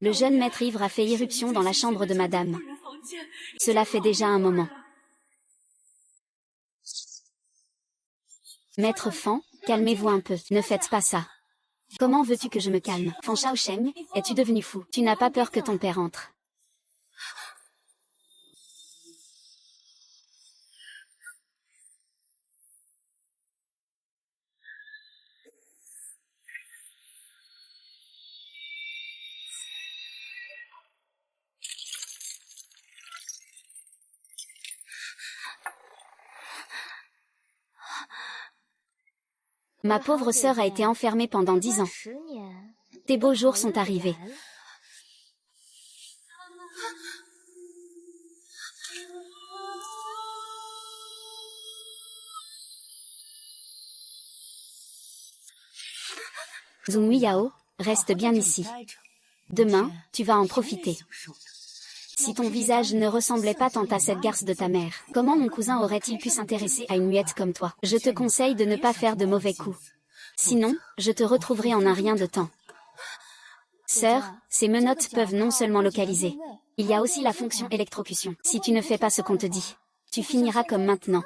Le jeune maître ivre a fait irruption dans la chambre de madame. Cela fait déjà un moment. Maître Fan, calmez-vous un peu, ne faites pas ça. Comment veux-tu que je me calme? Fan Shaosheng, es-tu devenu fou? Tu n'as pas peur que ton père entre? Ma pauvre sœur a été enfermée pendant 10 ans. Tes beaux jours sont arrivés. Zhong Yao, reste bien ici. Demain, tu vas en profiter. Si ton visage ne ressemblait pas tant à cette garce de ta mère, comment mon cousin aurait-il pu s'intéresser à une muette comme toi? Je te conseille de ne pas faire de mauvais coups. Sinon, je te retrouverai en un rien de temps. Sœur, ces menottes peuvent non seulement localiser. Il y a aussi la fonction électrocution. Si tu ne fais pas ce qu'on te dit, tu finiras comme maintenant.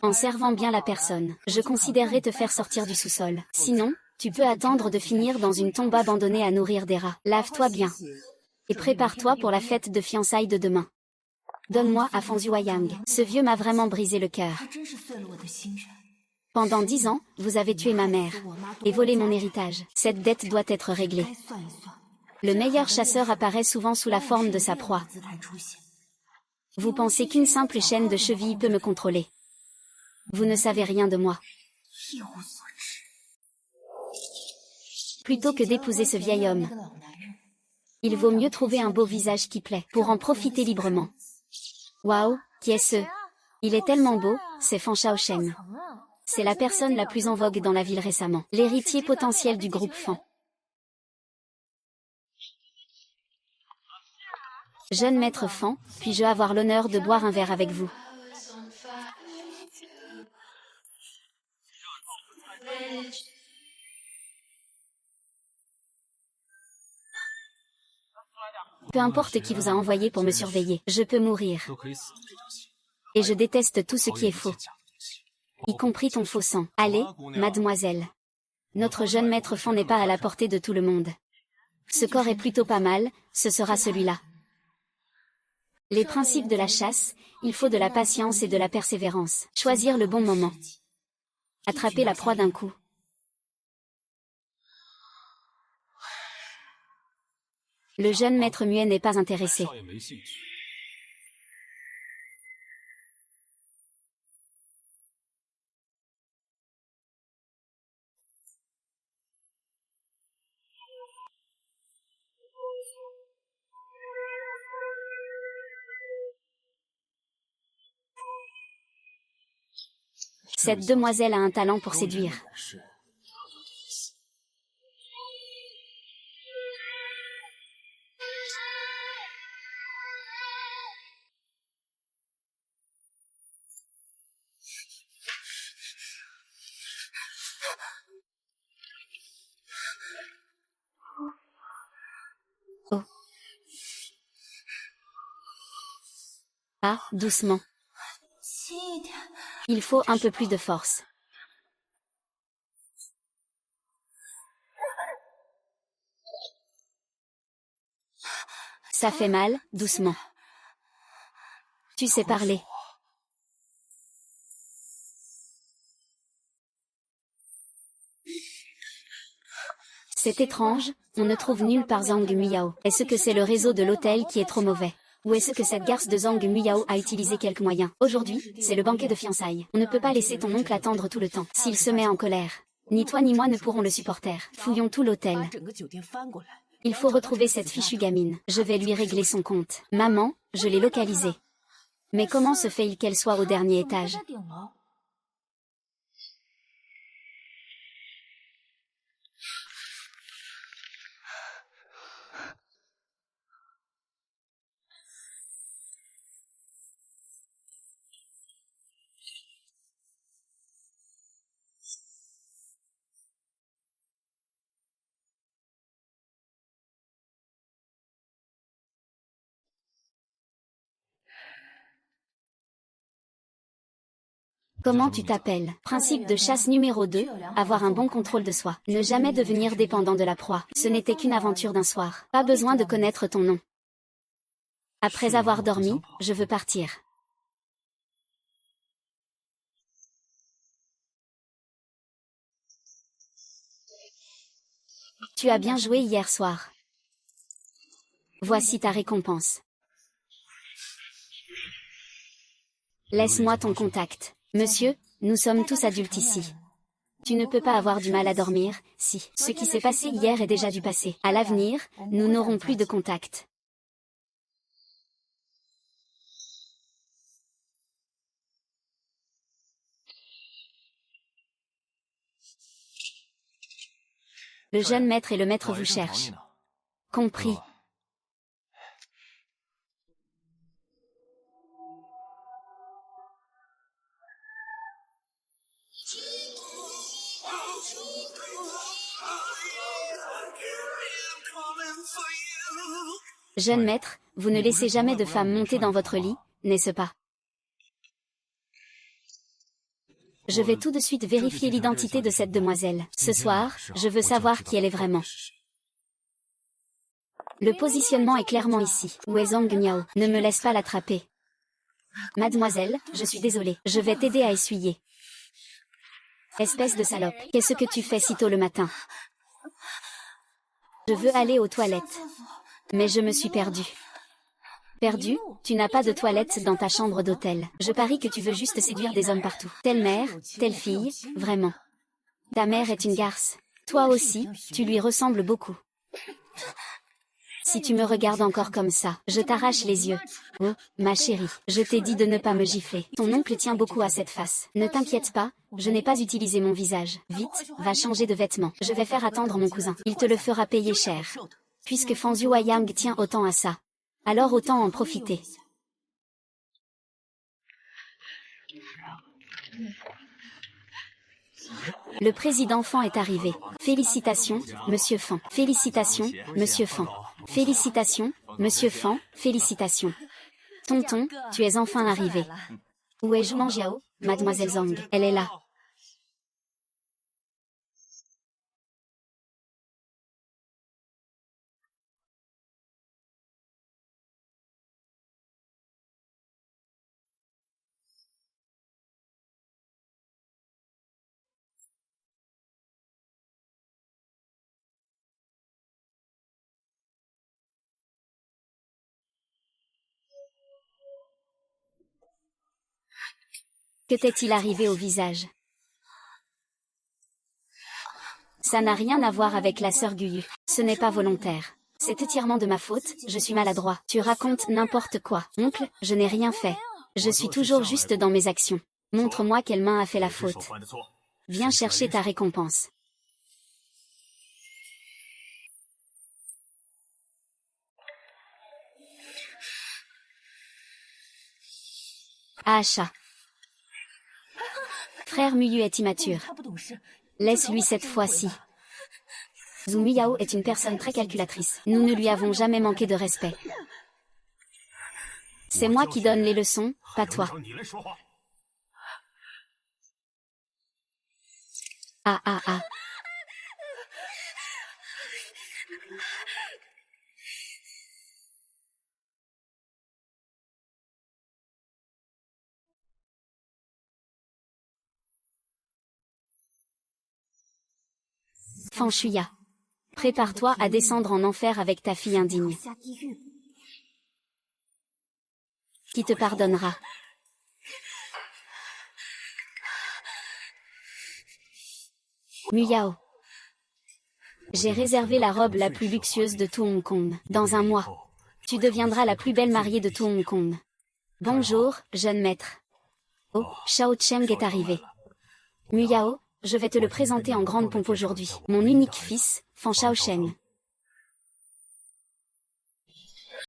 En servant bien la personne, je considérerais te faire sortir du sous-sol. Sinon, tu peux attendre de finir dans une tombe abandonnée à nourrir des rats. Lave-toi bien. Et prépare-toi pour la fête de fiançailles de demain. Donne-moi à Fan Zhuoyang. Ce vieux m'a vraiment brisé le cœur. Pendant 10 ans, vous avez tué ma mère et volé mon héritage. Cette dette doit être réglée. Le meilleur chasseur apparaît souvent sous la forme de sa proie. Vous pensez qu'une simple chaîne de cheville peut me contrôler? Vous ne savez rien de moi. Plutôt que d'épouser ce vieil homme, il vaut mieux trouver un beau visage qui plaît, pour en profiter librement. Waouh, qui est ce? Il est tellement beau, c'est Fan Shaosheng. C'est la personne la plus en vogue dans la ville récemment, l'héritier potentiel du groupe Fan. Jeune maître Fan, puis-je avoir l'honneur de boire un verre avec vous? Peu importe qui vous a envoyé pour me surveiller, je peux mourir. Et je déteste tout ce qui est faux. Y compris ton faux sang. Allez, mademoiselle. Notre jeune maître Fan n'est pas à la portée de tout le monde. Ce corps est plutôt pas mal, ce sera celui-là. Les principes de la chasse, il faut de la patience et de la persévérance. Choisir le bon moment. Attraper la proie d'un coup. Le jeune maître muet n'est pas intéressé. Cette demoiselle a un talent pour séduire. Oh. Ah, doucement. Il faut un peu plus de force. Ça fait mal, doucement. Tu sais parler. C'est étrange, on ne trouve nulle part Zhang Muyao. Est-ce que c'est le réseau de l'hôtel qui est trop mauvais? Ou est-ce que cette garce de Zhang Muyao a utilisé quelques moyens? Aujourd'hui, c'est le banquet de fiançailles. On ne peut pas laisser ton oncle attendre tout le temps. S'il se met en colère, ni toi ni moi ne pourrons le supporter. Fouillons tout l'hôtel. Il faut retrouver cette fichue gamine. Je vais lui régler son compte. Maman, je l'ai localisée. Mais comment se fait-il qu'elle soit au dernier étage? Comment tu t'appelles? Principe de chasse numéro 2, avoir un bon contrôle de soi. Ne jamais devenir dépendant de la proie. Ce n'était qu'une aventure d'un soir. Pas besoin de connaître ton nom. Après avoir dormi, je veux partir. Tu as bien joué hier soir. Voici ta récompense. Laisse-moi ton contact. Monsieur, nous sommes tous adultes ici. Tu ne peux pas avoir du mal à dormir, si. Ce qui s'est passé hier est déjà du passé. À l'avenir, nous n'aurons plus de contact. Le jeune maître et le maître vous cherchent. Compris. Jeune maître, vous ne laissez jamais de femme monter dans votre lit, n'est-ce pas? Je vais tout de suite vérifier l'identité de cette demoiselle. Ce soir, je veux savoir qui elle est vraiment. Le positionnement est clairement ici. Où est Zhang Miao? Ne me laisse pas l'attraper. Mademoiselle, je suis désolée. Je vais t'aider à essuyer. Espèce de salope. Qu'est-ce que tu fais si tôt le matin? Je veux aller aux toilettes. Mais je me suis perdue. Perdu? Tu n'as pas de toilette dans ta chambre d'hôtel. Je parie que tu veux juste séduire des hommes partout. Telle mère, telle fille, vraiment. Ta mère est une garce. Toi aussi, tu lui ressembles beaucoup. Si tu me regardes encore comme ça, je t'arrache les yeux. Oh, ma chérie, je t'ai dit de ne pas me gifler. Ton oncle tient beaucoup à cette face. Ne t'inquiète pas, je n'ai pas utilisé mon visage. Vite, va changer de vêtements. Je vais faire attendre mon cousin. Il te le fera payer cher. Puisque Fan Yang tient autant à ça. Alors autant en profiter. Le président Fan est arrivé. Félicitations, monsieur Fan. Félicitations, monsieur Fan. Félicitations, monsieur Fan. Félicitations. Tonton, tu es enfin arrivé. Où est Zhang Jiao? Mademoiselle Zhang, elle est là. Que t'est-il arrivé au visage? Ça n'a rien à voir avec la sœur Guyu. Ce n'est pas volontaire. C'est entièrement de ma faute, je suis maladroit. Tu racontes n'importe quoi. Oncle, je n'ai rien fait. Je suis toujours juste dans mes actions. Montre-moi quelle main a fait la faute. Viens chercher ta récompense. Acha. Frère Muyu est immature. Laisse-lui cette fois-ci. Zhu Miao est une personne très calculatrice. Nous ne lui avons jamais manqué de respect. C'est moi qui donne les leçons, pas toi. Ah ah ah. Fan Shuya. Prépare-toi à descendre en enfer avec ta fille indigne. Qui te pardonnera. Miao. J'ai réservé la robe la plus luxueuse de tout Hong Kong. Dans un mois, tu deviendras la plus belle mariée de tout Hong Kong. Bonjour, jeune maître. Oh, Shao Cheng est arrivé. Miao, je vais te le présenter en grande pompe aujourd'hui. Mon unique fils, Fan Shaosheng.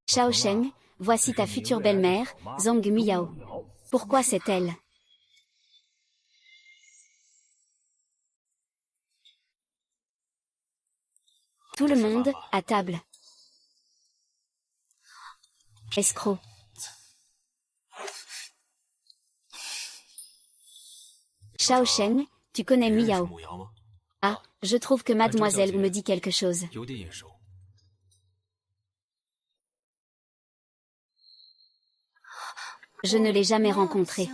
Shaosheng, voici ta future belle-mère, Zhang Miao. Pourquoi c'est elle? Tout le monde, à table. Escroc. Shao Shen, tu connais Miao? Ah, je trouve que mademoiselle Wu me dit quelque chose. Je ne l'ai jamais rencontré.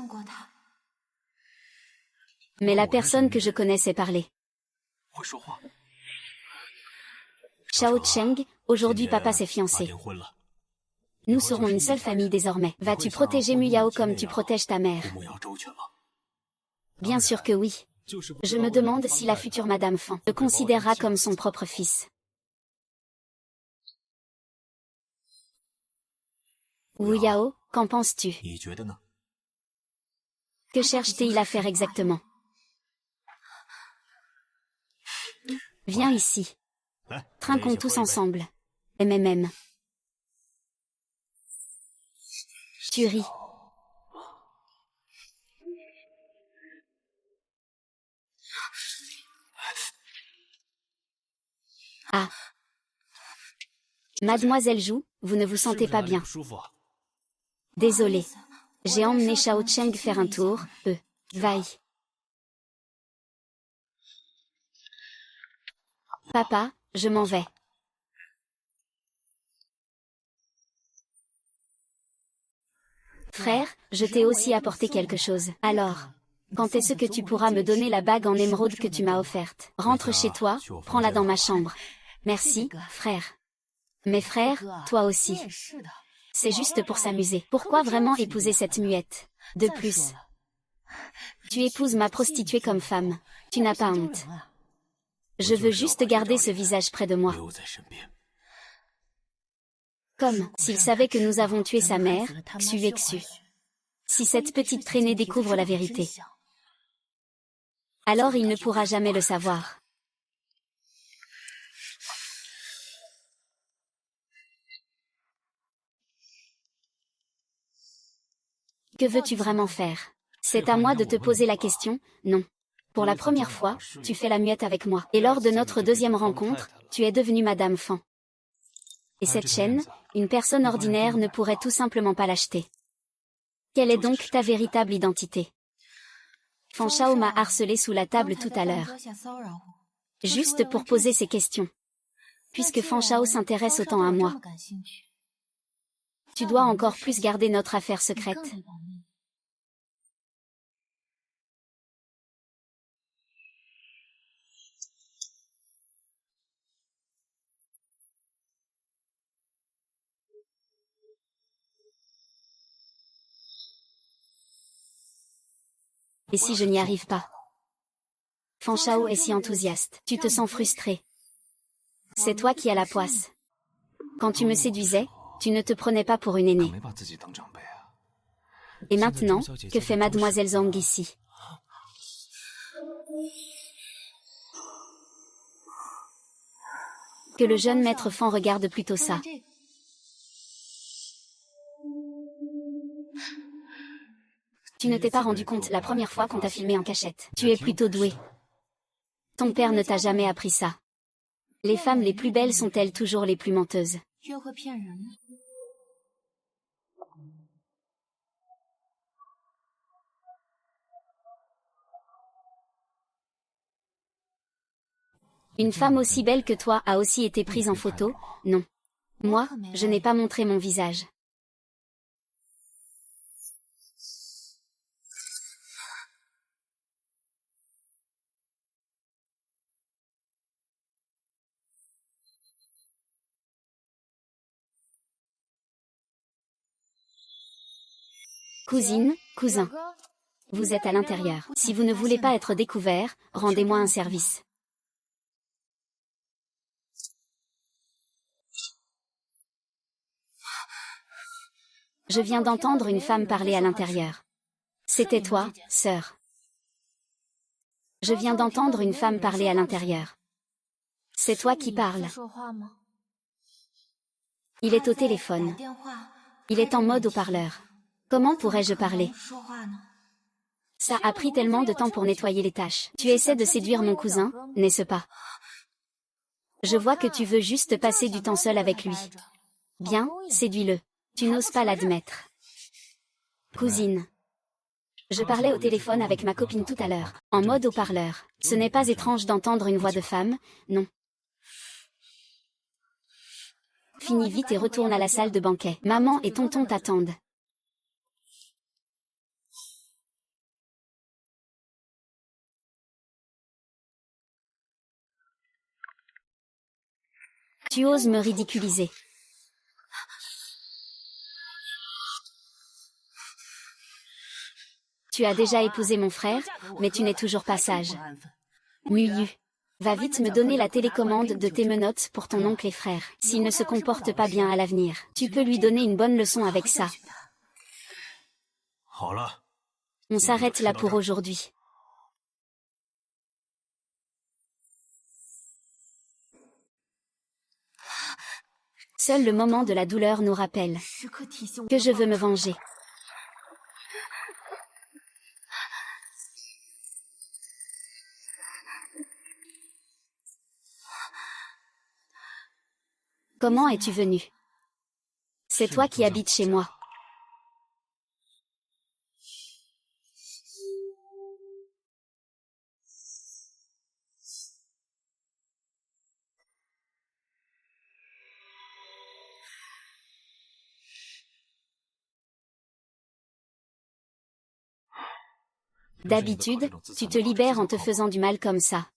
Mais la personne que je connais sait parler. Shao Cheng, aujourd'hui papa s'est fiancé. Nous serons une seule famille désormais. Vas-tu protéger Miao comme tu protèges ta mère? Bien sûr que oui. Je me demande si la future Madame Fan le considérera comme son propre fils. Wu Yao, qu'en penses-tu? Que cherche-t-il à faire exactement? Viens ici. Trinquons tous ensemble. MMM. Tu ris. Ah. Mademoiselle Zhu, vous ne vous sentez pas bien. Désolé. J'ai emmené Shao Cheng faire un tour, vaille. Papa, je m'en vais. Frère, je t'ai aussi apporté quelque chose. Alors, quand est-ce que tu pourras me donner la bague en émeraude que tu m'as offerte? Rentre chez toi, prends-la dans ma chambre. Merci, frère. Mais frère, toi aussi. C'est juste pour s'amuser. Pourquoi vraiment épouser cette muette? De plus, tu épouses ma prostituée comme femme. Tu n'as pas honte. Je veux juste garder ce visage près de moi. Comme s'il savait que nous avons tué sa mère, Xu. Si cette petite traînée découvre la vérité, alors il ne pourra jamais le savoir. Que veux-tu vraiment faire? C'est à moi de te poser la question, non. Pour la première fois, tu fais la muette avec moi. Et lors de notre deuxième rencontre, tu es devenue Madame Fan. Et cette chaîne, une personne ordinaire ne pourrait tout simplement pas l'acheter. Quelle est donc ta véritable identité? Fan Shao m'a harcelé sous la table tout à l'heure. Juste pour poser ces questions. Puisque Fan Shao s'intéresse autant à moi. Tu dois encore plus garder notre affaire secrète. Et si je n'y arrive pas? Fan Shao est si enthousiaste. Tu te sens frustré. C'est toi qui as la poisse. Quand tu me séduisais, tu ne te prenais pas pour une aînée. Et maintenant, que fait Mademoiselle Zhang ici? Que le jeune maître Fan regarde plutôt ça. Tu ne t'es pas rendu compte la première fois qu'on t'a filmé en cachette. Tu es plutôt doué. Ton père ne t'a jamais appris ça. Les femmes les plus belles sont-elles toujours les plus menteuses? Une femme aussi belle que toi a aussi été prise en photo? Non. Moi, je n'ai pas montré mon visage. Cousine, cousin. Vous êtes à l'intérieur. Si vous ne voulez pas être découvert, rendez-moi un service. Je viens d'entendre une femme parler à l'intérieur. C'était toi, sœur. Je viens d'entendre une femme parler à l'intérieur. C'est toi qui parles. Il est au téléphone. Il est en mode haut-parleur. Comment pourrais-je parler? Ça a pris tellement de temps pour nettoyer les tâches. Tu essaies de séduire mon cousin, n'est-ce pas? Je vois que tu veux juste passer du temps seul avec lui. Bien, séduis-le. Tu n'oses pas l'admettre. Cousine. Je parlais au téléphone avec ma copine tout à l'heure, en mode haut-parleur. Ce n'est pas étrange d'entendre une voix de femme, non. Finis vite et retourne à la salle de banquet. Maman et tonton t'attendent. Tu oses me ridiculiser. Tu as déjà épousé mon frère, mais tu n'es toujours pas sage. Muyu. Va vite me donner la télécommande de tes menottes pour ton oncle et frère. S'il ne se comporte pas bien à l'avenir, tu peux lui donner une bonne leçon avec ça. On s'arrête là pour aujourd'hui. Seul le moment de la douleur nous rappelle que je veux me venger. Comment es-tu venu? C'est toi qui habites chez moi. D'habitude, tu te libères en te faisant du mal comme ça.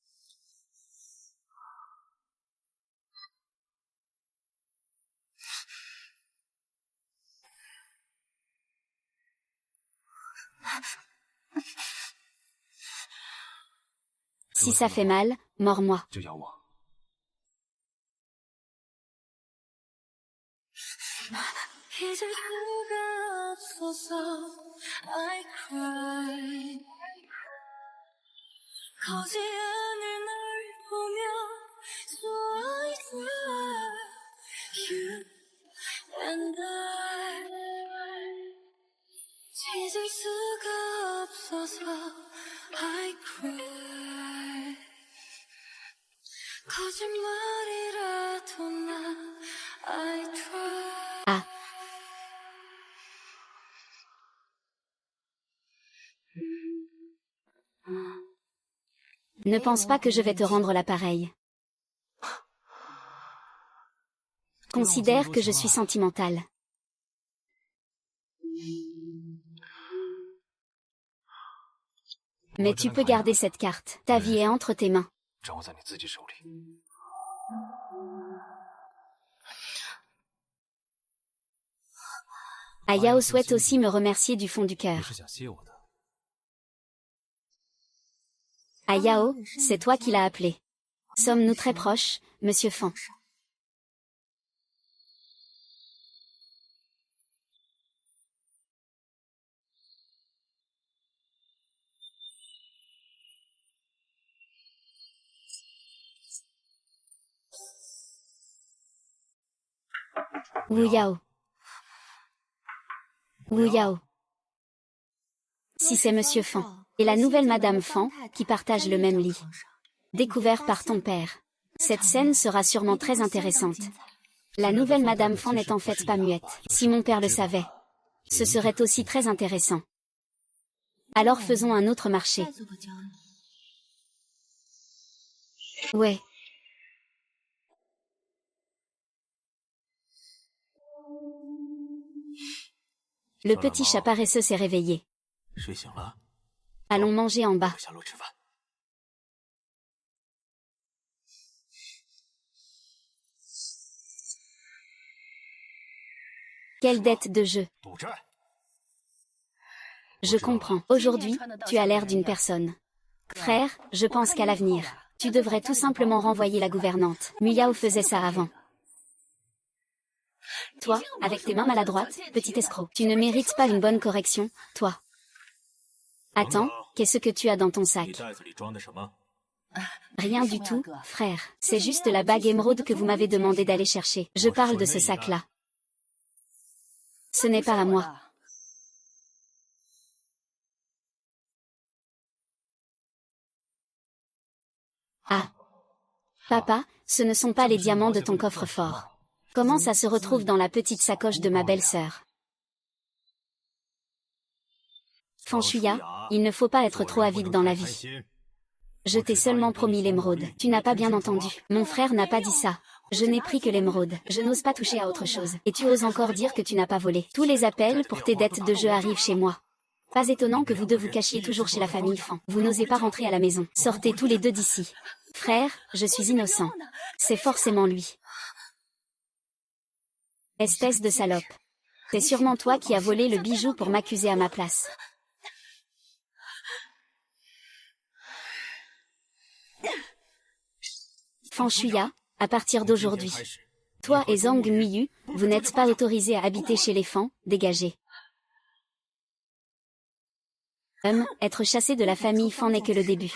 Si ça fait mal, mords-moi. Ah. Ne pense pas que je vais te rendre l'appareil. Considère que je suis sentimentale. Mais tu peux garder cette carte. Ta vie est entre tes mains. Ayao souhaite aussi me remercier du fond du cœur. Ayao, c'est toi qui l'as appelé. Sommes-nous très proches, monsieur Fan? Wu Yao. Wu Yao. Si c'est monsieur Fan. Et la nouvelle madame Fan, qui partage le même lit. Découvert par ton père. Cette scène sera sûrement très intéressante. La nouvelle madame Fan n'est en fait pas muette. Si mon père le savait, ce serait aussi très intéressant. Alors faisons un autre marché. Ouais. Le petit chat paresseux s'est réveillé. Allons manger en bas. Quelle dette de jeu. Je comprends. Aujourd'hui, tu as l'air d'une personne. Frère, je pense qu'à l'avenir, tu devrais tout simplement renvoyer la gouvernante. Muyao faisait ça avant. Toi, avec tes mains maladroites, petit escroc. Tu ne mérites pas une bonne correction, toi. Attends, qu'est-ce que tu as dans ton sac? Rien du tout, frère. C'est juste la bague émeraude que vous m'avez demandé d'aller chercher. Je parle de ce sac-là. Ce n'est pas à moi. Ah. Papa, ce ne sont pas les diamants de ton coffre-fort. Comment ça se retrouve dans la petite sacoche de ma belle-sœur? Fan Shuya, il ne faut pas être trop avide dans la vie. Je t'ai seulement promis l'émeraude. Tu n'as pas bien entendu. Mon frère n'a pas dit ça. Je n'ai pris que l'émeraude. Je n'ose pas toucher à autre chose. Et tu oses encore dire que tu n'as pas volé. Tous les appels pour tes dettes de jeu arrivent chez moi. Pas étonnant que vous deux vous cachiez toujours chez la famille Fan. Vous n'osez pas rentrer à la maison. Sortez tous les deux d'ici. Frère, je suis innocent. C'est forcément lui. Espèce de salope. C'est sûrement toi qui as volé le bijou pour m'accuser à ma place. Fan Shuya, à partir d'aujourd'hui. Toi et Zhang Miyu, vous n'êtes pas autorisés à habiter chez les Fan, dégagez. Être chassé de la famille Fan n'est que le début.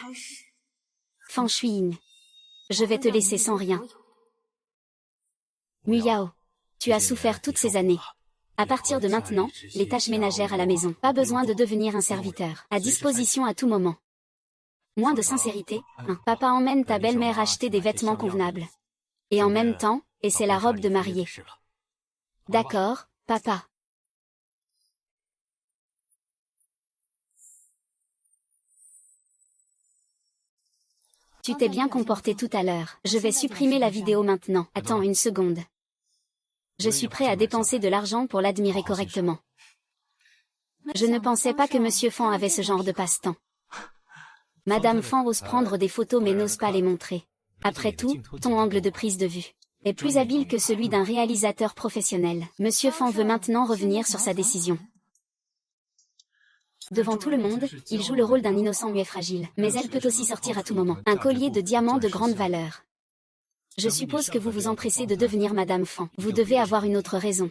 Fan Shuyin. Je vais te laisser sans rien. Miao. Tu as souffert toutes ces années. À partir de maintenant, les tâches ménagères à la maison. Pas besoin de devenir un serviteur. À disposition à tout moment. Moins de sincérité, Papa emmène ta belle-mère acheter des vêtements convenables. Et en même temps, et c'est la robe de mariée. D'accord, papa. Tu t'es bien comporté tout à l'heure. Je vais supprimer la vidéo maintenant. Attends une seconde. Je suis prêt à dépenser de l'argent pour l'admirer correctement. Je ne pensais pas que Monsieur Fan avait ce genre de passe-temps. Madame Fan ose prendre des photos mais n'ose pas les montrer. Après tout, ton angle de prise de vue est plus habile que celui d'un réalisateur professionnel. Monsieur Fan veut maintenant revenir sur sa décision. Devant tout le monde, il joue le rôle d'un innocent muet fragile. Mais elle peut aussi sortir à tout moment. Un collier de diamants de grande valeur. Je suppose que vous vous empressez de devenir Madame Fan. Vous devez avoir une autre raison.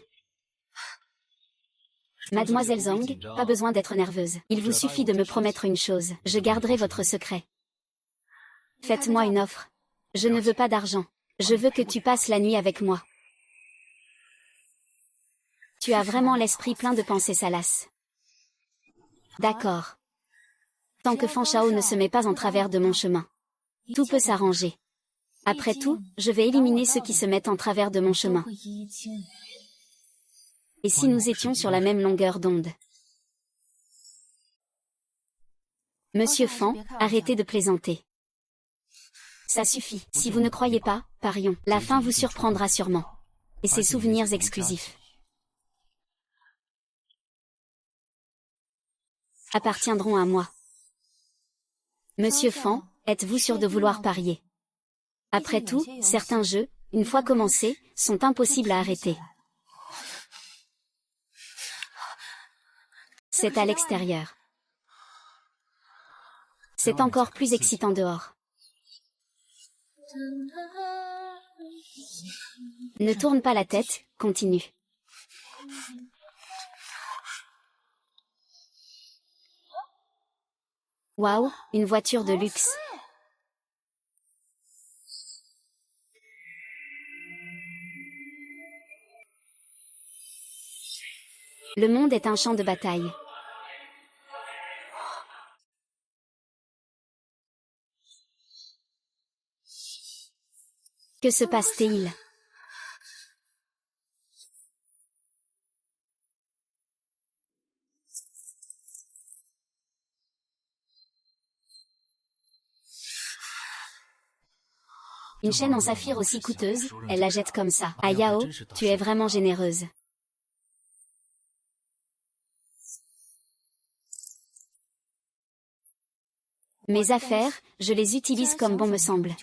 Mademoiselle Zhang, pas besoin d'être nerveuse. Il vous suffit de me promettre une chose. Je garderai votre secret. Faites-moi une offre. Je ne veux pas d'argent. Je veux que tu passes la nuit avec moi. Tu as vraiment l'esprit plein de pensées salaces. D'accord. Tant que Fan Shao ne se met pas en travers de mon chemin. Tout peut s'arranger. Après tout, je vais éliminer ceux qui se mettent en travers de mon chemin. Et si nous étions sur la même longueur d'onde? Monsieur Fan, arrêtez de plaisanter. Ça suffit. Si vous ne croyez pas, parions. La fin vous surprendra sûrement. Et ses souvenirs exclusifs appartiendront à moi. Monsieur Fan, êtes-vous sûr de vouloir parier? Après tout, certains jeux, une fois commencés, sont impossibles à arrêter. C'est à l'extérieur. C'est encore plus excitant dehors. Ne tourne pas la tête, continue. Waouh, une voiture de luxe. Le monde est un champ de bataille. Que se passe-t-il? Une chaîne en saphir aussi coûteuse, elle la jette comme ça. Ah Yao, tu es vraiment généreuse. Mes affaires, je les utilise comme bon me semble.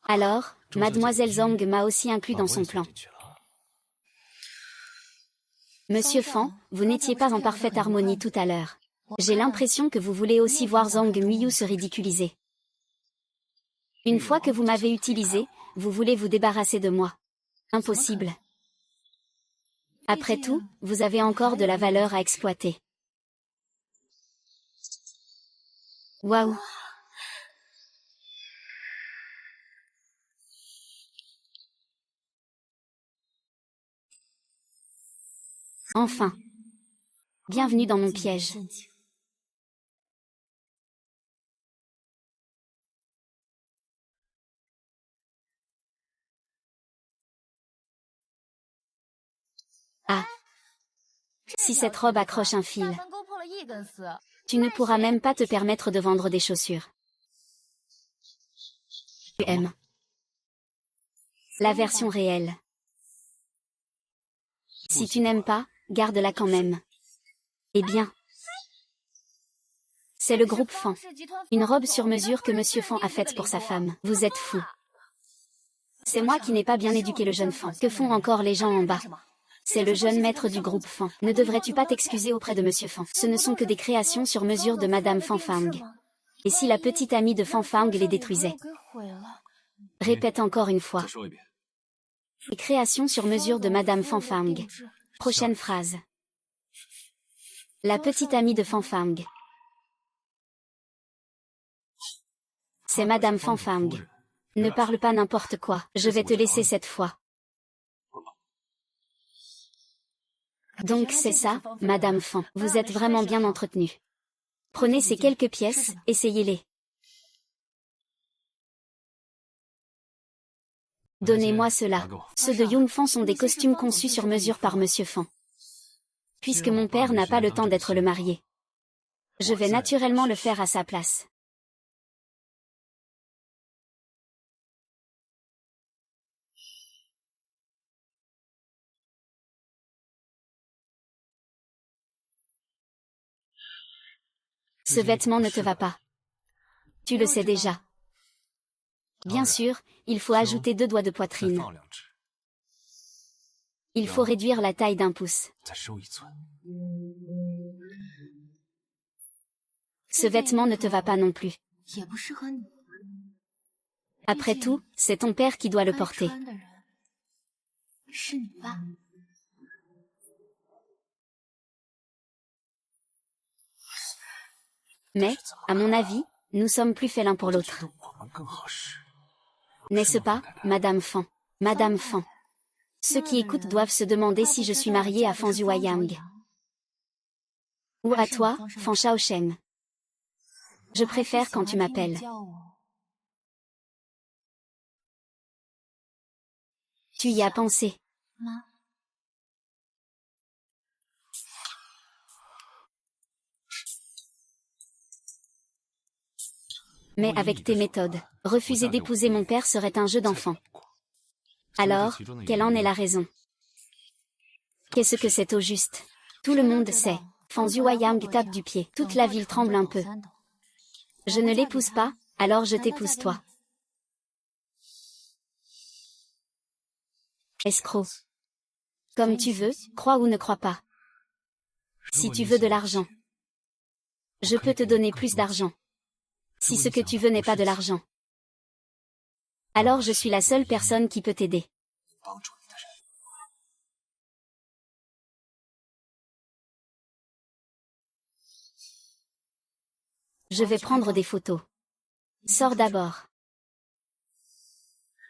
Alors, Mademoiselle Zhang m'a aussi inclus dans son plan. Monsieur Fan, vous n'étiez pas en parfaite harmonie tout à l'heure. J'ai l'impression que vous voulez aussi voir Zhang Miyu se ridiculiser. Une fois que vous m'avez utilisé, vous voulez vous débarrasser de moi. Impossible. Après tout, vous avez encore de la valeur à exploiter. Waouh! Enfin. Bienvenue dans mon piège. Ah. Si cette robe accroche un fil. Tu ne pourras même pas te permettre de vendre des chaussures. Tu aimes la version réelle. Si tu n'aimes pas, garde-la quand même. Eh bien, c'est le groupe Fan. Une robe sur mesure que Monsieur Fan a faite pour sa femme. Vous êtes fou. C'est moi qui n'ai pas bien éduqué le jeune Fan. Que font encore les gens en bas? C'est le jeune maître du groupe Fan. Ne devrais-tu pas t'excuser auprès de Monsieur Fan? Ce ne sont que des créations sur mesure de Madame Fan Fang. Et si la petite amie de Fan Fang les détruisait? Répète encore une fois. Les créations sur mesure de Madame Fan Fang. Prochaine phrase. La petite amie de Fan Fang. C'est Madame Fan Fang. Ne parle pas n'importe quoi. Je vais te laisser cette fois. Donc c'est ça, Madame Fan. Vous êtes vraiment bien entretenue. Prenez ces quelques pièces, essayez-les. Donnez-moi cela. Ceux de Young Fan sont des costumes conçus sur mesure par Monsieur Fan. Puisque mon père n'a pas le temps d'être le marié. Je vais naturellement le faire à sa place. Ce vêtement ne te va pas. Tu le sais déjà. Bien sûr, il faut ajouter 2 doigts de poitrine. Il faut réduire la taille d'1 pouce. Ce vêtement ne te va pas non plus. Après tout, c'est ton père qui doit le porter. Mais, à mon avis, nous sommes plus faits l'un pour l'autre. N'est-ce pas, Madame Fan? Madame Fan. Ceux qui écoutent doivent se demander si je suis mariée à Fan Zhuoyang. Ou à toi, Fan Shaosheng. Je préfère quand tu m'appelles. Tu y as pensé. Mais avec tes méthodes, refuser d'épouser mon père serait un jeu d'enfant. Alors, quelle en est la raison? Qu'est-ce que c'est au juste? Tout le monde sait. Fan Zhuoyang tape du pied. Toute la ville tremble un peu. Je ne l'épouse pas, alors je t'épouse toi. Escroc. Comme tu veux, crois ou ne crois pas. Si tu veux de l'argent, je peux te donner plus d'argent. Si ce que tu veux n'est pas de l'argent, alors je suis la seule personne qui peut t'aider. Je vais prendre des photos. Sors d'abord.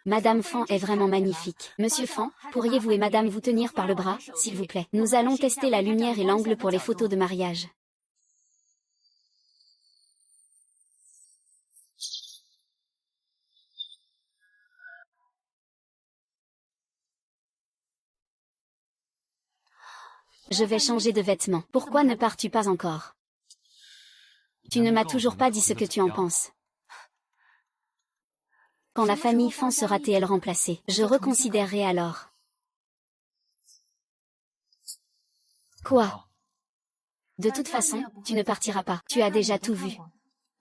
Madame Fan est vraiment magnifique. Monsieur Fan, pourriez-vous et Madame vous tenir par le bras, s'il vous plaît? Nous allons tester la lumière et l'angle pour les photos de mariage. Je vais changer de vêtements. Pourquoi ne pars-tu pas encore? Tu ne m'as toujours pas dit ce que tu en penses. Quand la famille Fan sera-t-elle remplacée? Je reconsidérerai alors. Quoi? De toute façon, tu ne partiras pas. Tu as déjà tout vu.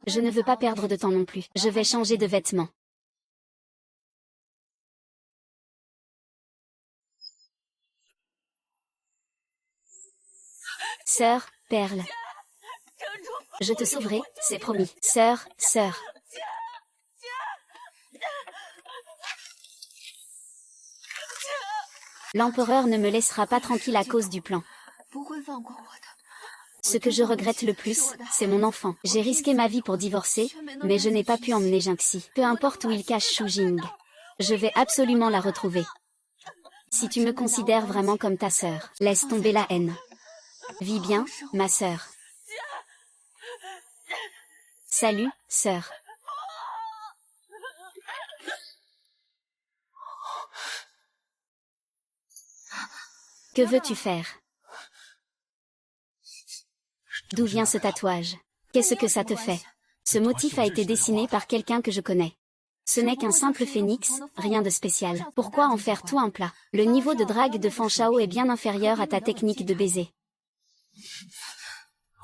Je ne veux pas perdre de temps non plus. Je vais changer de vêtements. Sœur, Perle. Je te sauverai, c'est promis. Sœur, sœur. L'empereur ne me laissera pas tranquille à cause du plan. Ce que je regrette le plus, c'est mon enfant. J'ai risqué ma vie pour divorcer, mais je n'ai pas pu emmener Jinxi. Peu importe où il cache Shu Jing. Je vais absolument la retrouver. Si tu me considères vraiment comme ta sœur, laisse tomber la haine. Vis bien, ma sœur. Salut, sœur. Que veux-tu faire? D'où vient ce tatouage? Qu'est-ce que ça te fait? Ce motif a été dessiné par quelqu'un que je connais. Ce n'est qu'un simple phénix, rien de spécial. Pourquoi en faire tout un plat? Le niveau de drague de Fan Shao est bien inférieur à ta technique de baiser.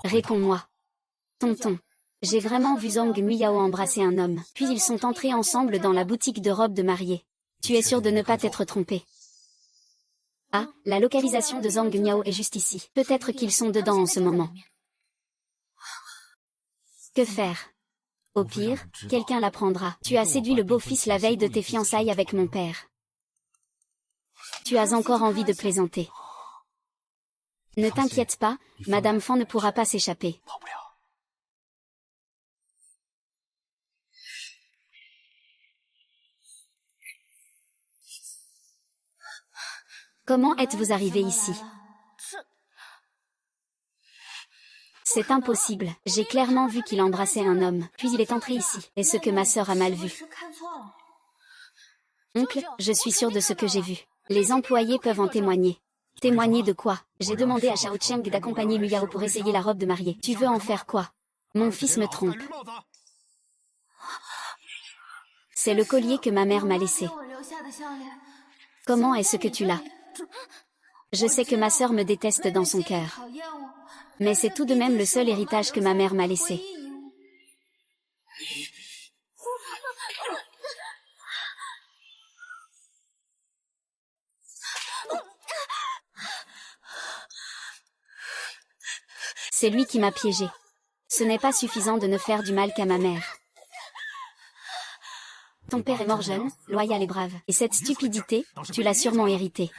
Réponds-moi. Tonton. J'ai vraiment vu Zhang Muyao embrasser un homme. Puis ils sont entrés ensemble dans la boutique de robes de mariée. Tu es sûr de ne pas t'être trompé? Ah, la localisation de Zhang Miao est juste ici. Peut-être qu'ils sont dedans en ce moment. Que faire? Au pire, quelqu'un l'apprendra. Tu as séduit le beau-fils la veille de tes fiançailles avec mon père. Tu as encore envie de plaisanter. Ne t'inquiète pas, Madame Fan ne pourra pas s'échapper. Comment êtes-vous arrivé ici? C'est impossible. J'ai clairement vu qu'il embrassait un homme, puis il est entré ici. Est-ce que ma sœur a mal vu? Oncle, je suis sûre de ce que j'ai vu. Les employés peuvent en témoigner. Témoigner de quoi? J'ai demandé à Shao Cheng d'accompagner Muyao pour essayer la robe de mariée. Tu veux en faire quoi? Mon fils me trompe. C'est le collier que ma mère m'a laissé. Comment est-ce que tu l'as? Je sais que ma sœur me déteste dans son cœur. Mais c'est tout de même le seul héritage que ma mère m'a laissé. C'est lui qui m'a piégé. Ce n'est pas suffisant de ne faire du mal qu'à ma mère. Ton père est mort jeune, loyal et brave. Et cette stupidité, tu l'as sûrement héritée.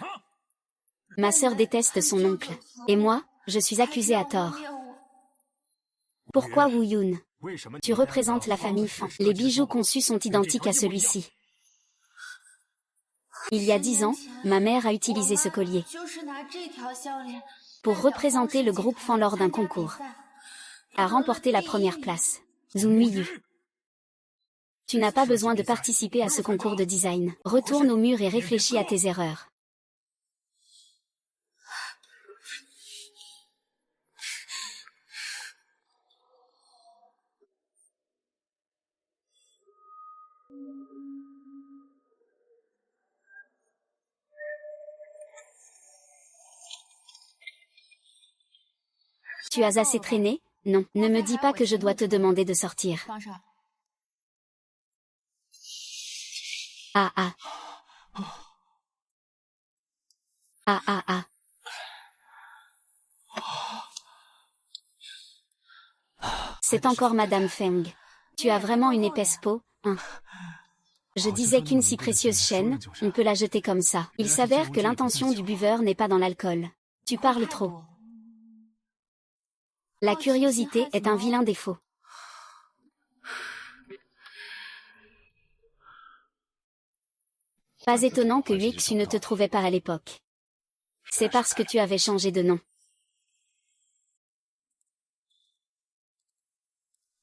Ma sœur déteste son oncle. Et moi, je suis accusée à tort. Pourquoi Wu Yun? Tu représentes la famille Fan. Les bijoux conçus sont identiques à celui-ci. Il y a 10 ans, ma mère a utilisé ce collier pour représenter le groupe Fan lors d'un concours. A remporté la première place. Zhu Miyu. Tu n'as pas besoin de participer à ce concours de design. Retourne au mur et réfléchis à tes erreurs. Tu as assez traîné? Non, ne me dis pas que je dois te demander de sortir. Ah ah. Ah ah ah. C'est encore Madame Feng. Tu as vraiment une épaisse peau, hein? Je disais qu'une si précieuse chaîne, on peut la jeter comme ça. Il s'avère que l'intention du buveur n'est pas dans l'alcool. Tu parles trop. La curiosité est un vilain défaut. Pas étonnant que Yuexu ne te trouvait pas à l'époque. C'est parce que tu avais changé de nom.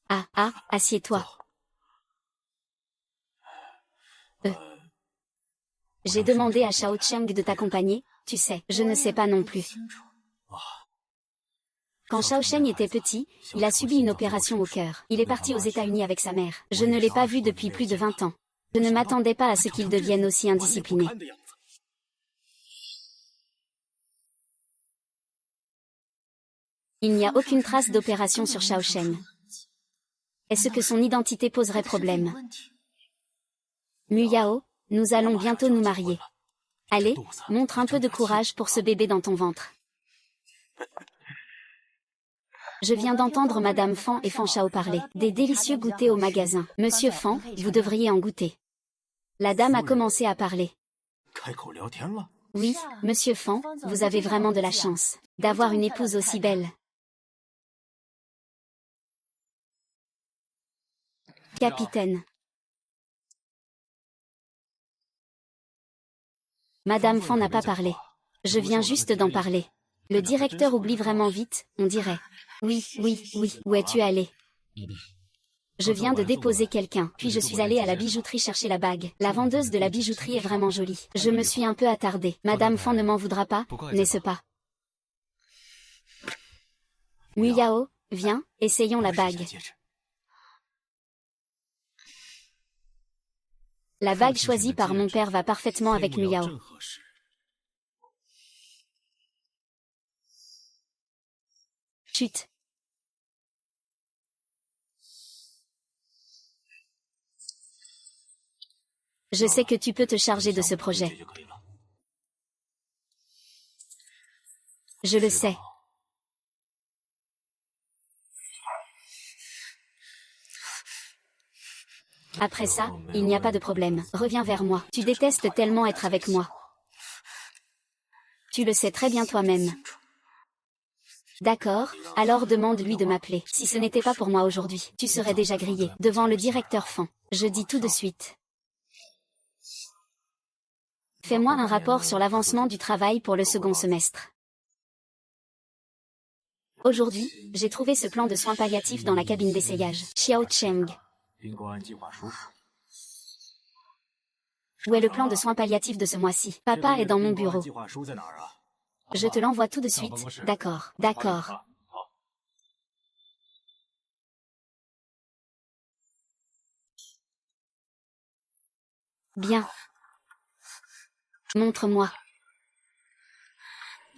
Ah, ah, assieds-toi. J'ai demandé à Shao Cheng de t'accompagner, tu sais, je ne sais pas non plus. Quand Shao Cheng était petit, il a subi une opération au cœur. Il est parti aux États-Unis avec sa mère. Je ne l'ai pas vu depuis plus de 20 ans. Je ne m'attendais pas à ce qu'il devienne aussi indiscipliné. Il n'y a aucune trace d'opération sur Shao Cheng. Est-ce que son identité poserait problème? Muyao, nous allons bientôt nous marier. Allez, montre un peu de courage pour ce bébé dans ton ventre. Je viens d'entendre Madame Fan et Fan Shao parler. Des délicieux goûters au magasin. Monsieur Fan, vous devriez en goûter. La dame a commencé à parler. Oui, Monsieur Fan, vous avez vraiment de la chance d'avoir une épouse aussi belle. Capitaine. Madame Fan n'a pas parlé. Je viens juste d'en parler. Le directeur oublie vraiment vite, on dirait. Oui, oui, oui, où es-tu allé? Je viens de déposer quelqu'un, puis je suis allée à la bijouterie chercher la bague. La vendeuse de la bijouterie est vraiment jolie. Je me suis un peu attardée. Madame Fan ne m'en voudra pas, n'est-ce pas? Muyao, viens, essayons la bague. La bague choisie par mon père va parfaitement avec Muyao. Chut. Je sais que tu peux te charger de ce projet. Je le sais. Après ça, il n'y a pas de problème. Reviens vers moi. Tu détestes tellement être avec moi. Tu le sais très bien toi-même. D'accord, alors demande-lui de m'appeler. Si ce n'était pas pour moi aujourd'hui, tu serais déjà grillé, devant le directeur Fan. Je dis tout de suite. Fais-moi un rapport sur l'avancement du travail pour le second semestre. Aujourd'hui, j'ai trouvé ce plan de soins palliatifs dans la cabine d'essayage. Xiao Cheng. Où est le plan de soins palliatifs de ce mois-ci? Papa est dans mon bureau. Je te l'envoie tout de suite, d'accord, d'accord. Bien. Montre-moi.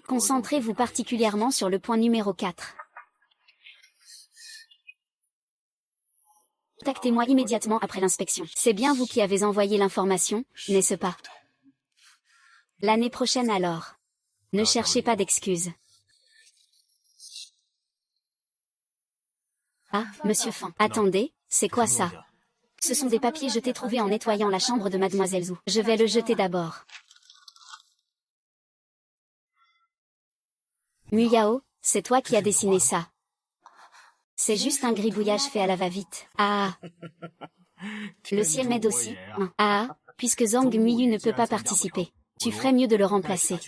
Concentrez-vous particulièrement sur le point numéro 4. Contactez-moi immédiatement après l'inspection. C'est bien vous qui avez envoyé l'information, n'est-ce pas? L'année prochaine alors. Ne cherchez pas d'excuses. Ah, monsieur Fan. Attendez, c'est quoi ça? Ce sont des papiers jetés trouvés en nettoyant la chambre de Mademoiselle Zhou. Je vais le jeter d'abord. Muyao, c'est toi qui as dessiné ça. C'est juste un gribouillage fait à la va-vite. Ah. Le ciel m'aide aussi. Ah, puisque Zhang Miyu ne peut pas participer. Tu ferais mieux de le remplacer.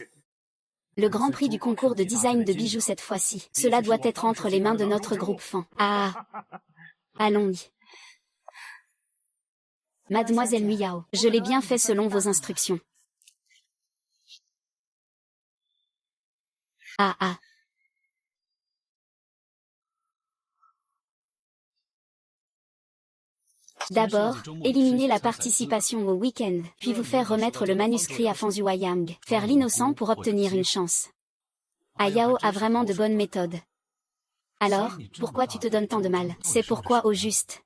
Le grand prix du concours de design de bijoux cette fois-ci. Cela doit être entre les mains de notre groupe Fan. Ah. Allons-y. Mademoiselle Muyao, je l'ai bien fait selon vos instructions. Ah ah. D'abord, éliminer la participation au week-end, puis vous faire remettre le manuscrit à Fan Zhuoyang. Faire l'innocent pour obtenir une chance. Ayao a vraiment de bonnes méthodes. Alors, pourquoi tu te donnes tant de mal? C'est pourquoi au juste.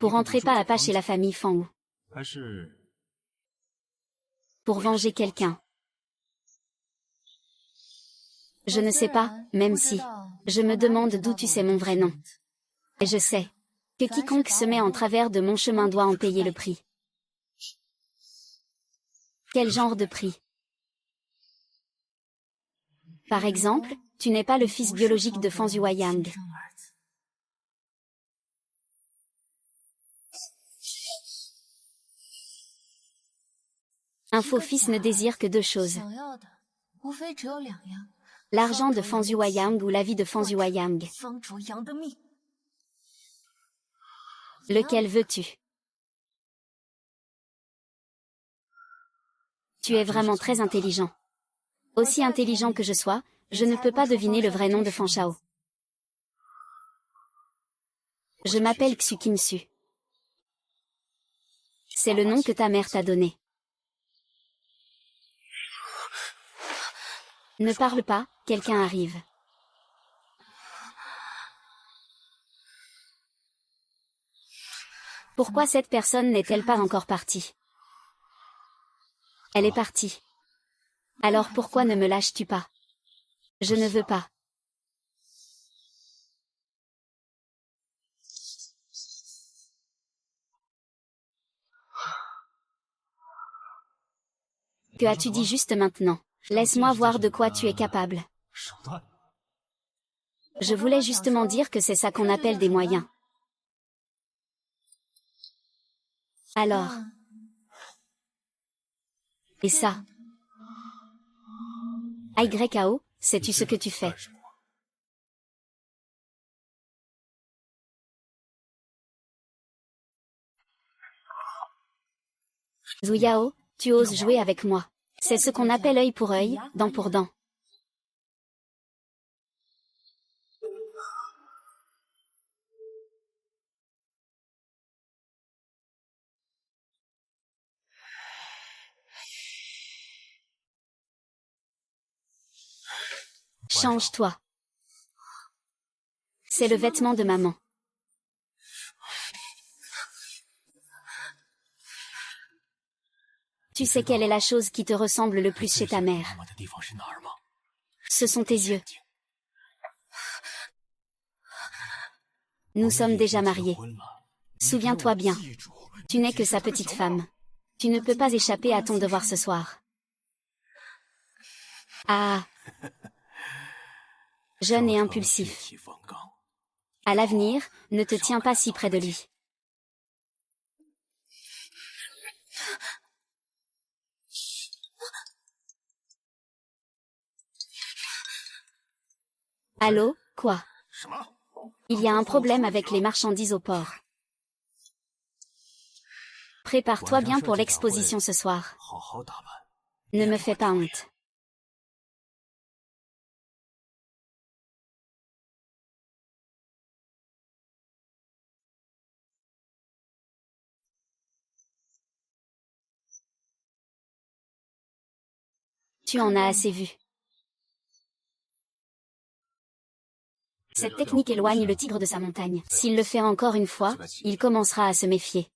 Pour entrer pas à pas chez la famille Fan. Pour venger quelqu'un. Je ne sais pas, même si. Je me demande d'où tu sais mon vrai nom. Et je sais que quiconque se met en travers de mon chemin doit en payer le prix. Quel genre de prix? Par exemple, tu n'es pas le fils biologique de Fan Zhuoyang. Un faux fils ne désire que deux choses. L'argent de Fan Zhuoyang ou la vie de Fan Zhuoyang. Lequel veux-tu? Tu es vraiment très intelligent. Aussi intelligent que je sois, je ne peux pas deviner le vrai nom de Fan Shao. Je m'appelle Xu Qingxu. C'est le nom que ta mère t'a donné. Ne parle pas, quelqu'un arrive. Pourquoi cette personne n'est-elle pas encore partie? Elle est partie. Alors pourquoi ne me lâches-tu pas? Je ne veux pas. Que as-tu dit juste maintenant? Laisse-moi voir de quoi tu es capable. Je voulais justement dire que c'est ça qu'on appelle des moyens. Alors. Et ça? YAO, sais-tu ce que tu fais? Zuyao, tu oses jouer avec moi. C'est ce qu'on appelle œil pour œil, dent pour dent. Change-toi. C'est le vêtement de maman. Tu sais quelle est la chose qui te ressemble le plus chez ta mère? Ce sont tes yeux. Nous sommes déjà mariés. Souviens-toi bien. Tu n'es que sa petite femme. Tu ne peux pas échapper à ton devoir ce soir. Ah. Jeune et impulsif. À l'avenir, ne te tiens pas si près de lui. Allô, quoi? Il y a un problème avec les marchandises au port. Prépare-toi bien pour l'exposition ce soir. Ne me fais pas honte. Tu en as assez vu. Cette technique éloigne le tigre de sa montagne. S'il le fait encore une fois, il commencera à se méfier.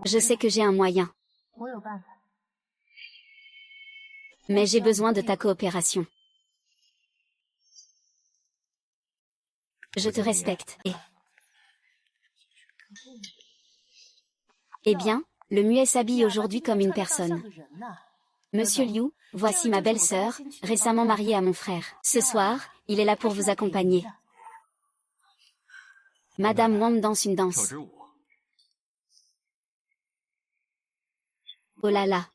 Je sais que j'ai un moyen. Mais j'ai besoin de ta coopération. Je te respecte. Eh bien, le muet s'habille aujourd'hui comme une personne. Monsieur Liu, voici ma belle-sœur, récemment mariée à mon frère. Ce soir, il est là pour vous accompagner. Madame Wang danse une danse. Oh là là.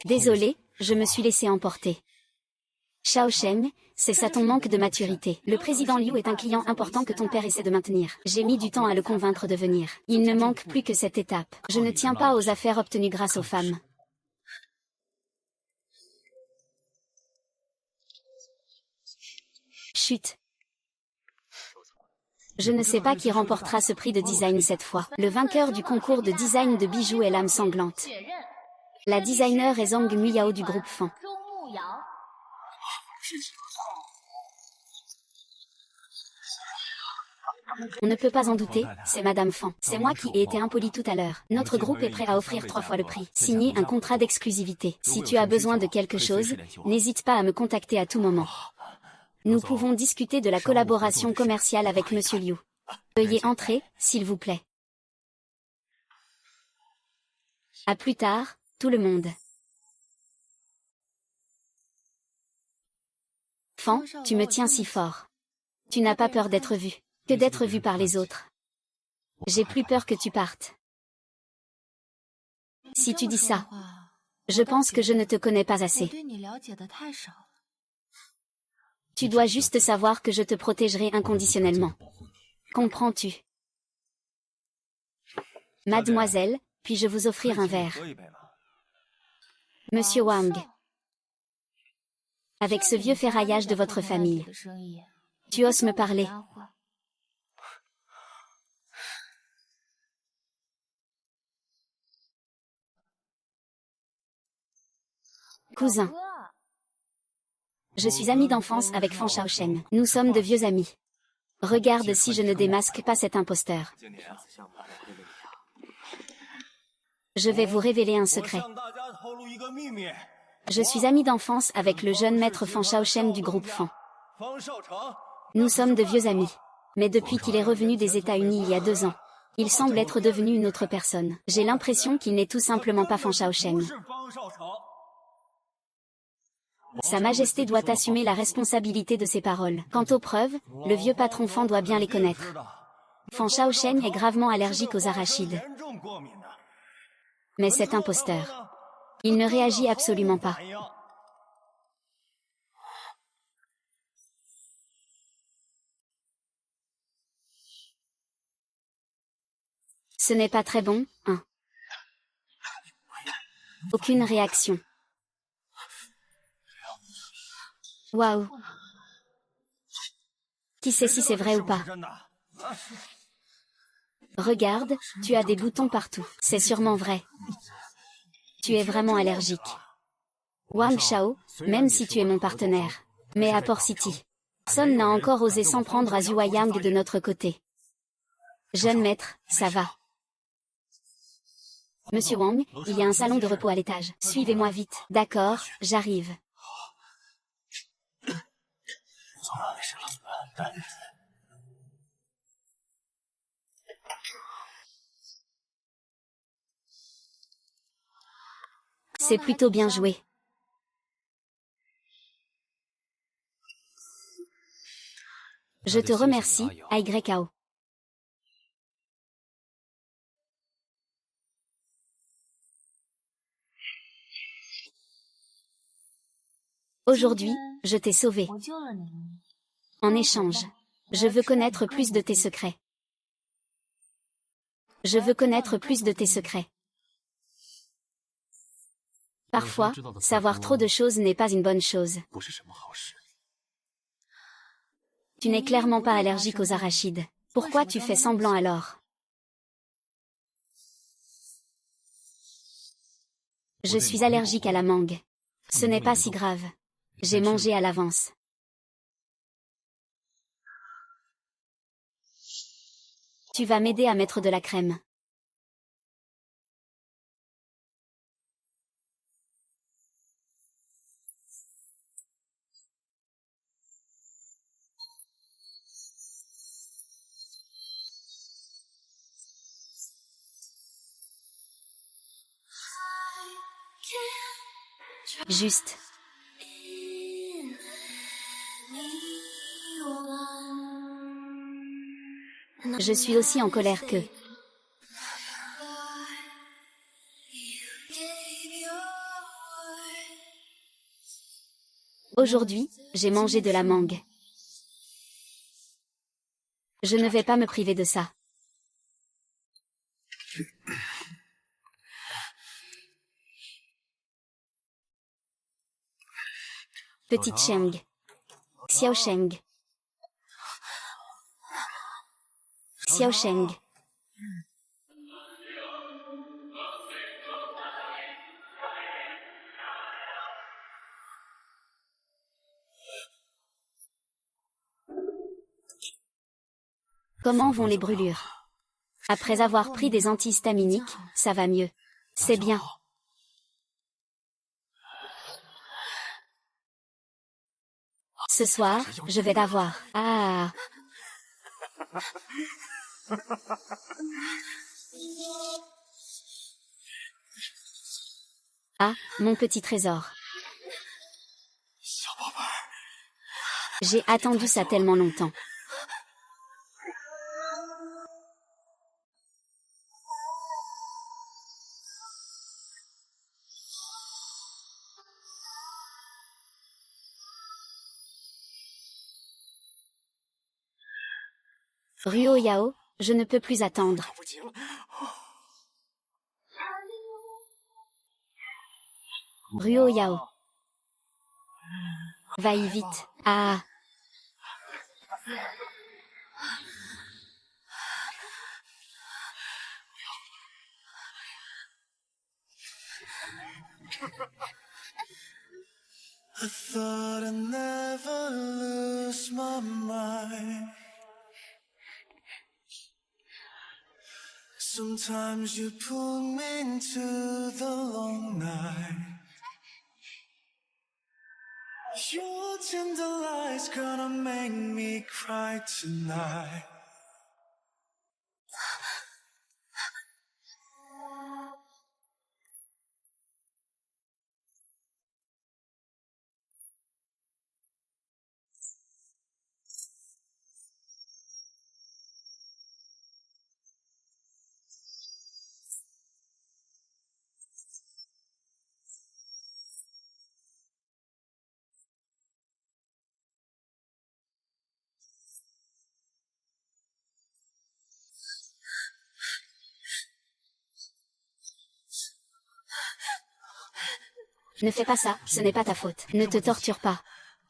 Désolé, je me suis laissé emporter. Shao Shen, c'est ça ton manque de maturité. Le président Liu est un client important que ton père essaie de maintenir. J'ai mis du temps à le convaincre de venir. Il ne manque plus que cette étape. Je ne tiens pas aux affaires obtenues grâce aux femmes. Chut. Je ne sais pas qui remportera ce prix de design cette fois. Le vainqueur du concours de design de bijoux est l'âme sanglante. La designer est Zhang Muyao du groupe Fan. On ne peut pas en douter, c'est Madame Fan. C'est moi qui ai été impoli tout à l'heure. Notre groupe est prêt à offrir 3 fois le prix. Signer un contrat d'exclusivité. Si tu as besoin de quelque chose, n'hésite pas à me contacter à tout moment. Nous pouvons discuter de la collaboration commerciale avec Monsieur Liu. Veuillez entrer, s'il vous plaît. À plus tard, tout le monde. Fan, tu me tiens si fort. Tu n'as pas peur d'être vu, que d'être vu par les autres. J'ai plus peur que tu partes. Si tu dis ça, je pense que je ne te connais pas assez. Tu dois juste savoir que je te protégerai inconditionnellement. Comprends-tu? Mademoiselle, puis-je vous offrir un verre? Monsieur Wang. Avec ce vieux ferraillage de votre famille. Tu oses me parler? Cousin. Je suis amie d'enfance avec Fan Shaoshen. Nous sommes de vieux amis. Regarde si je ne démasque pas cet imposteur. Je vais vous révéler un secret. Je suis amie d'enfance avec le jeune maître Fan Shaoshen du groupe Fan. Nous sommes de vieux amis. Mais depuis qu'il est revenu des États-Unis il y a 2 ans, il semble être devenu une autre personne. J'ai l'impression qu'il n'est tout simplement pas Fan Shaoshen. Sa Majesté doit assumer la responsabilité de ses paroles. Quant aux preuves, le vieux patron Fan doit bien les connaître. Fan Shaoshen est gravement allergique aux arachides. Mais cet imposteur, il ne réagit absolument pas. Ce n'est pas très bon, hein? Aucune réaction. Waouh! Qui sait si c'est vrai ou pas? Regarde, tu as des boutons partout. C'est sûrement vrai. Tu es vraiment allergique. Wang Shao, même si tu es mon partenaire, Mais à Port City, personne n'a encore osé s'en prendre à Zhuang de notre côté. Jeune maître, ça va. Monsieur Wang, il y a un salon de repos à l'étage. Suivez-moi vite. D'accord, j'arrive. C'est plutôt bien joué. Je te remercie, YKO. Aujourd'hui, je t'ai sauvé. En échange, je veux connaître plus de tes secrets. Je veux connaître plus de tes secrets. Parfois, savoir trop de choses n'est pas une bonne chose. Tu n'es clairement pas allergique aux arachides. Pourquoi tu fais semblant alors? Je suis allergique à la mangue. Ce n'est pas si grave. J'ai mangé à l'avance. Tu vas m'aider à mettre de la crème. Juste. Je suis aussi en colère que... Aujourd'hui, j'ai mangé de la mangue. Je ne vais pas me priver de ça. Petite Sheng. Xiao Sheng. Xiao Sheng. Comment vont les brûlures? Après avoir pris des antihistaminiques, ça va mieux. C'est bien. Ce soir, je vais t'avoir. Ah. Ah, mon petit trésor. J'ai attendu ça tellement longtemps. Ruo Yao, je ne peux plus attendre. Ruo Yao. Va-y vite. Ah. I thought I'd never lose my mind. Sometimes you pull me into the long night. Your tender light's gonna make me cry tonight. Ne fais pas ça, ce n'est pas ta faute. Ne te torture pas.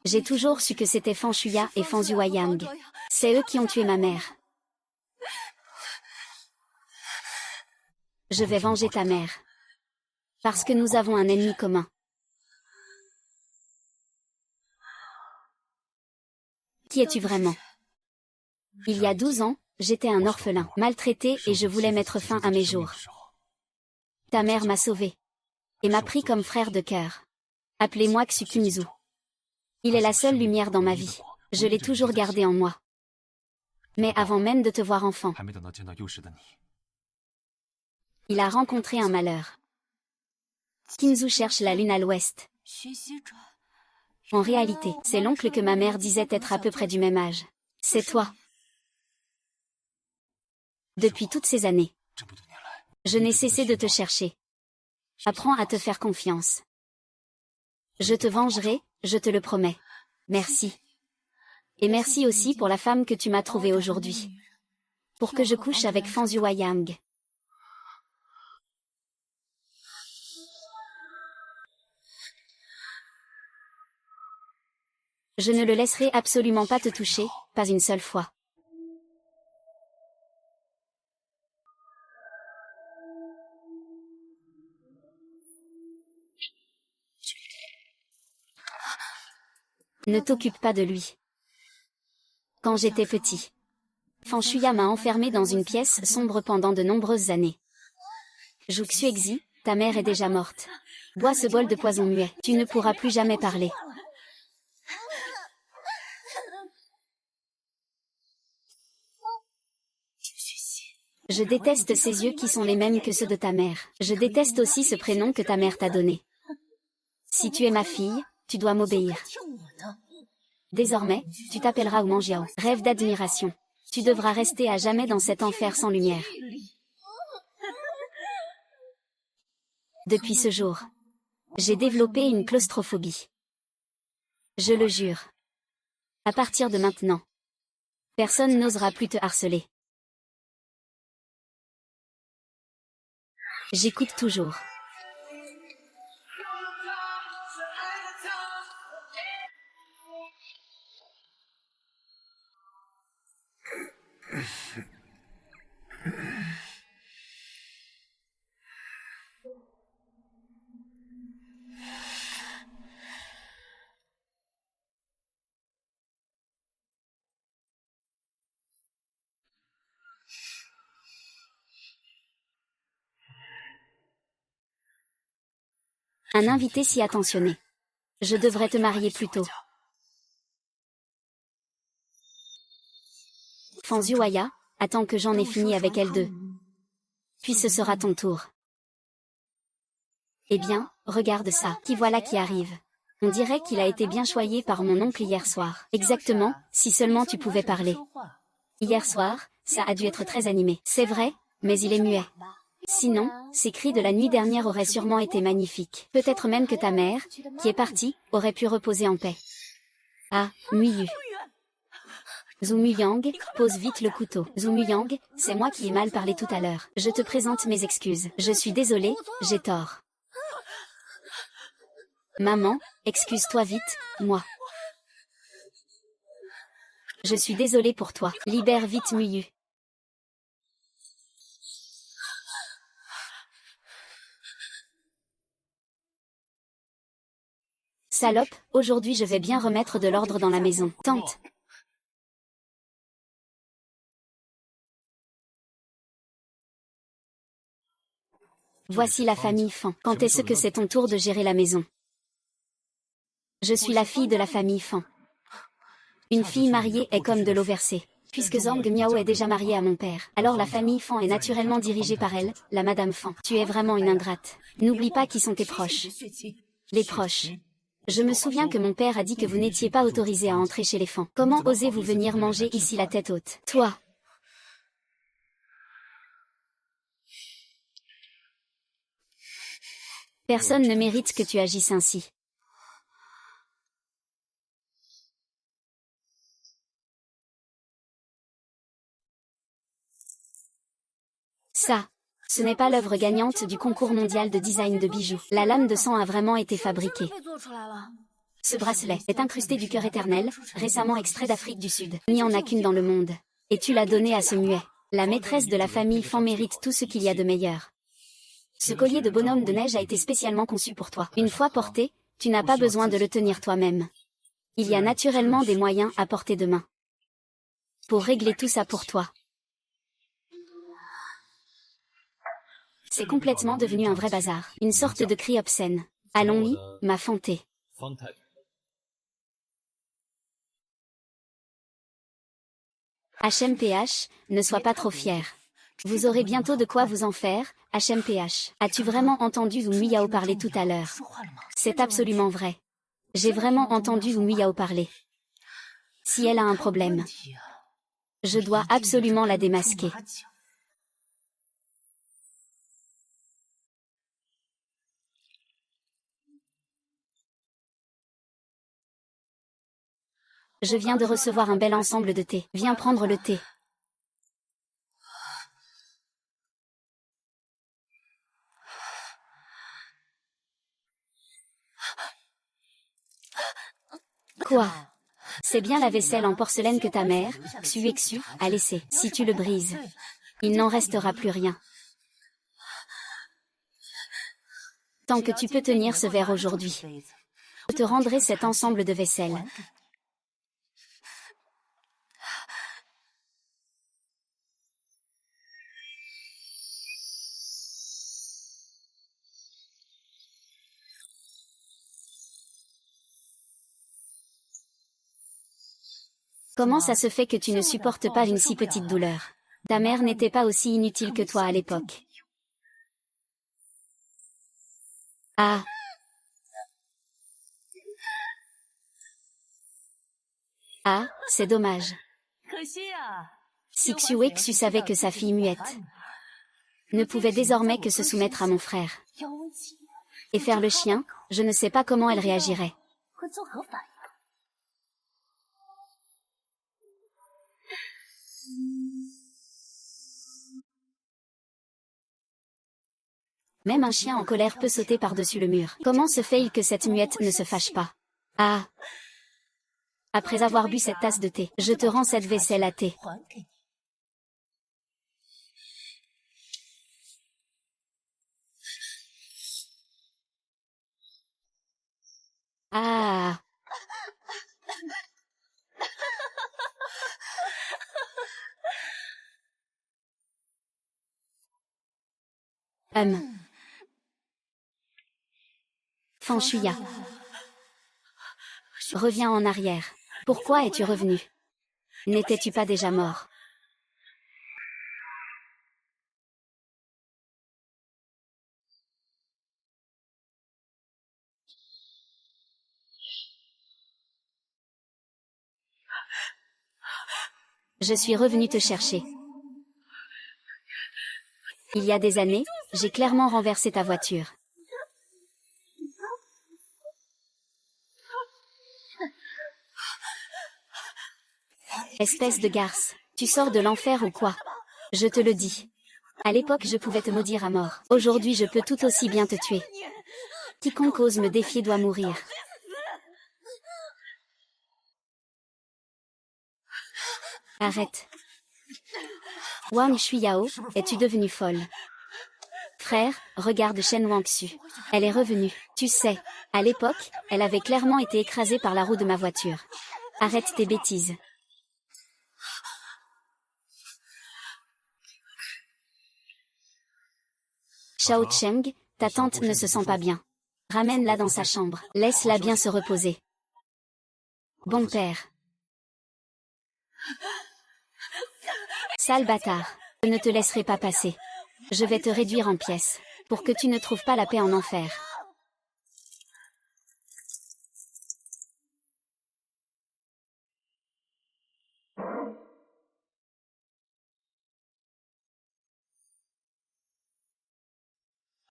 J'ai toujours su que c'était Fan Shuya et Fan Zhuoyang. C'est eux qui ont tué ma mère. Je vais venger ta mère. Parce que nous avons un ennemi commun. Qui es-tu vraiment? Il y a 12 ans, j'étais un orphelin, maltraité et je voulais mettre fin à mes jours. Ta mère m'a sauvé. Et m'a pris comme frère de cœur. Appelez-moi Xukinzu. Il est la seule lumière dans ma vie. Je l'ai toujours gardé en moi. Mais avant même de te voir enfant, il a rencontré un malheur. Kinzu cherche la lune à l'ouest. En réalité, c'est l'oncle que ma mère disait être à peu près du même âge. C'est toi. Depuis toutes ces années, je n'ai cessé de te chercher. Apprends à te faire confiance. Je te vengerai, je te le promets. Merci. Et merci aussi pour la femme que tu m'as trouvée aujourd'hui. Pour que je couche avec Fan Yang. Je ne le laisserai absolument pas te toucher, pas une seule fois. Ne t'occupe pas de lui. Quand j'étais petit, Fan Shuya m'a enfermé dans une pièce sombre pendant de nombreuses années. Zhu Xuexi, ta mère est déjà morte. Bois ce bol de poison muet, tu ne pourras plus jamais parler. Je déteste ces yeux qui sont les mêmes que ceux de ta mère. Je déteste aussi ce prénom que ta mère t'a donné. Si tu es ma fille, tu dois m'obéir. Désormais, tu t'appelleras Oumanjiao. Rêve d'admiration. Tu devras rester à jamais dans cet enfer sans lumière. Depuis ce jour, j'ai développé une claustrophobie. Je le jure. À partir de maintenant, personne n'osera plus te harceler. J'écoute toujours. Un invité si attentionné. Je devrais te marier plus tôt. Fan Yuaya, attends que j'en ai fini avec elle deux. Puis ce sera ton tour. Eh bien, regarde ça, qui voilà qui arrive. On dirait qu'il a été bien choyé par mon oncle hier soir. Exactement, si seulement tu pouvais parler. Hier soir, ça a dû être très animé. C'est vrai, mais il est muet. Sinon, ces cris de la nuit dernière auraient sûrement été magnifiques. Peut-être même que ta mère, qui est partie, aurait pu reposer en paix. Ah, Muyu. Zumuyang, pose vite le couteau. Zumuyang, c'est moi qui ai mal parlé tout à l'heure. Je te présente mes excuses. Je suis désolée, j'ai tort. Maman, excuse-toi vite, moi. Je suis désolée pour toi. Libère vite Muyu. Salope, aujourd'hui je vais bien remettre de l'ordre dans la maison. Tante. Voici la famille Fan. Quand est-ce que c'est ton tour de gérer la maison? Je suis la fille de la famille Fan. Une fille mariée est comme de l'eau versée. Puisque Zhang Miao est déjà mariée à mon père, alors la famille Fan est naturellement dirigée par elle, la Madame Fan. Tu es vraiment une ingrate. N'oublie pas qui sont tes proches. Les proches. Je me souviens que mon père a dit que vous n'étiez pas autorisé à entrer chez les Fan. Comment osez-vous venir manger ici la tête haute? Toi. Personne ne mérite que tu agisses ainsi. Ça, ce n'est pas l'œuvre gagnante du concours mondial de design de bijoux. La lame de sang a vraiment été fabriquée. Ce bracelet est incrusté du cœur éternel, récemment extrait d'Afrique du Sud. Il n'y en a qu'une dans le monde. Et tu l'as donné à ce muet. La maîtresse de la famille Fan mérite tout ce qu'il y a de meilleur. Ce collier de bonhomme de neige a été spécialement conçu pour toi. Une fois porté, tu n'as pas besoin de le tenir toi-même. Il y a naturellement des moyens à portée de main pour régler tout ça pour toi. C'est complètement devenu un vrai bazar, une sorte de cri obscène. Allons-y, ma fantée. HMPH, ne sois pas trop fier. Vous aurez bientôt de quoi vous en faire, HMPH. As-tu vraiment entendu Wu Miao parler tout à l'heure? C'est absolument vrai. J'ai vraiment entendu Wu Miao parler. Si elle a un problème, je dois absolument la démasquer. Je viens de recevoir un bel ensemble de thé. Viens prendre le thé. Quoi? C'est bien la vaisselle en porcelaine que ta mère, Xu, a laissée. Si tu le brises, il n'en restera plus rien. Tant que tu peux tenir ce verre aujourd'hui, je te rendrai cet ensemble de vaisselle. Comment ça se fait que tu ne supportes pas une si petite douleur? Ta mère n'était pas aussi inutile que toi à l'époque. Ah. Ah, c'est dommage. Si Xu savait que sa fille muette ne pouvait désormais que se soumettre à mon frère et faire le chien, je ne sais pas comment elle réagirait. Même un chien en colère peut sauter par-dessus le mur. Comment se fait-il que cette muette ne se fâche pas? Ah. Après avoir bu cette tasse de thé, je te rends cette vaisselle à thé. Ah. Fanshuya. Reviens en arrière. Pourquoi es-tu revenu? N'étais-tu pas déjà mort? Je suis revenu te chercher. Il y a des années, j'ai clairement renversé ta voiture. Espèce de garce, tu sors de l'enfer ou quoi? Je te le dis. À l'époque je pouvais te maudire à mort. Aujourd'hui je peux tout aussi bien te tuer. Quiconque ose me défier doit mourir. Arrête. Wang Shuiyao, es-tu devenue folle? Frère, regarde Shen Wangxu. Elle est revenue. Tu sais, à l'époque, elle avait clairement été écrasée par la roue de ma voiture. Arrête tes bêtises. Shao Cheng, ta tante ne se sent pas bien. Ramène-la dans sa chambre. Laisse-la bien se reposer. Bon père. Sale bâtard. Je ne te laisserai pas passer. Je vais te réduire en pièces, pour que tu ne trouves pas la paix en enfer.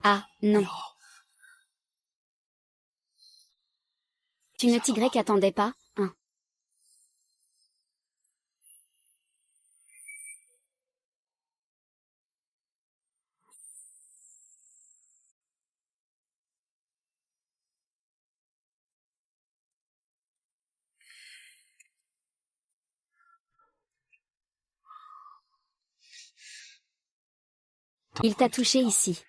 Ah, non. Tu ne t'y attendais pas, hein? Il t'a touché ici.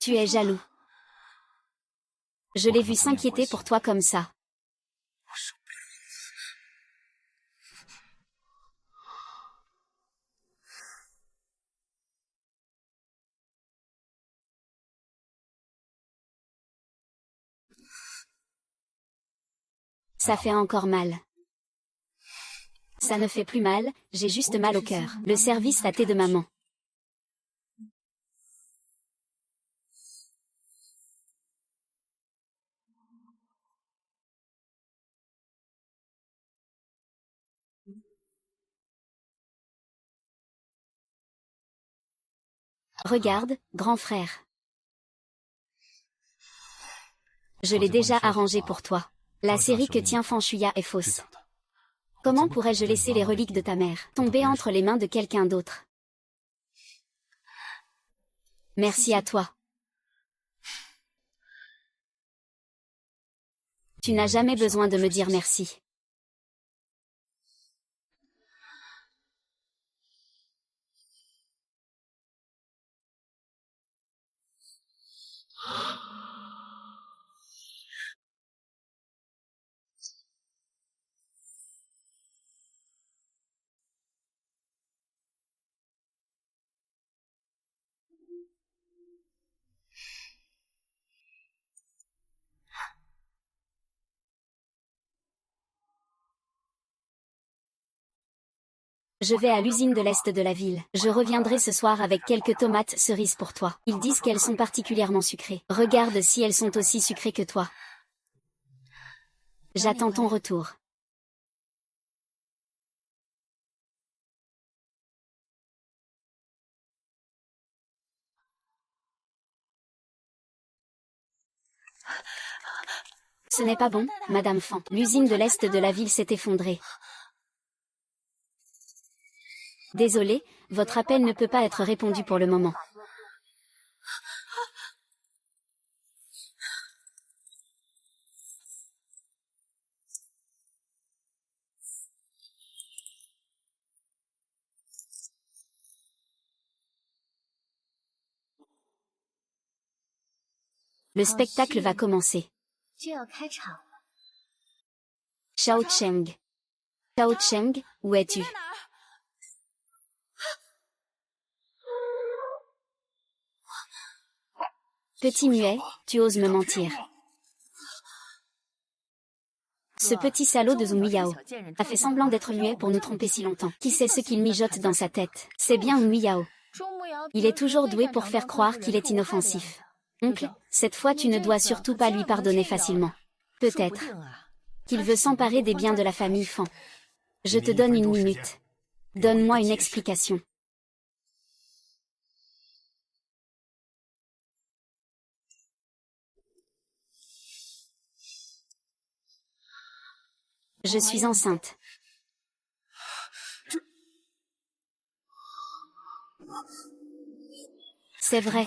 Tu es jaloux. Je l'ai vu s'inquiéter pour toi comme ça. Ça fait encore mal. Ça ne fait plus mal, j'ai juste mal au cœur. Le service à thé de maman. Regarde, grand frère. Je l'ai déjà arrangé pour toi. La série que tient Fanshuya est fausse. Comment pourrais-je laisser les reliques de ta mère tomber entre les mains de quelqu'un d'autre? Merci à toi. Tu n'as jamais besoin de me dire merci. Je vais à l'usine de l'Est de la ville. Je reviendrai ce soir avec quelques tomates cerises pour toi. Ils disent qu'elles sont particulièrement sucrées. Regarde si elles sont aussi sucrées que toi. J'attends ton retour. Ce n'est pas bon, Madame Fan. L'usine de l'Est de la ville s'est effondrée. Désolé, votre appel ne peut pas être répondu pour le moment. Le spectacle va commencer. Shao Cheng. Shao Cheng, où es-tu? Petit muet, tu oses me mentir. Ce petit salaud de Zhu Yao a fait semblant d'être muet pour nous tromper si longtemps. Qui sait ce qu'il mijote dans sa tête? C'est bien Zhu Yao. Il est toujours doué pour faire croire qu'il est inoffensif. Oncle, cette fois tu ne dois surtout pas lui pardonner facilement. Peut-être qu'il veut s'emparer des biens de la famille Fan. Je te donne une minute. Donne-moi une explication. Je suis enceinte. C'est vrai.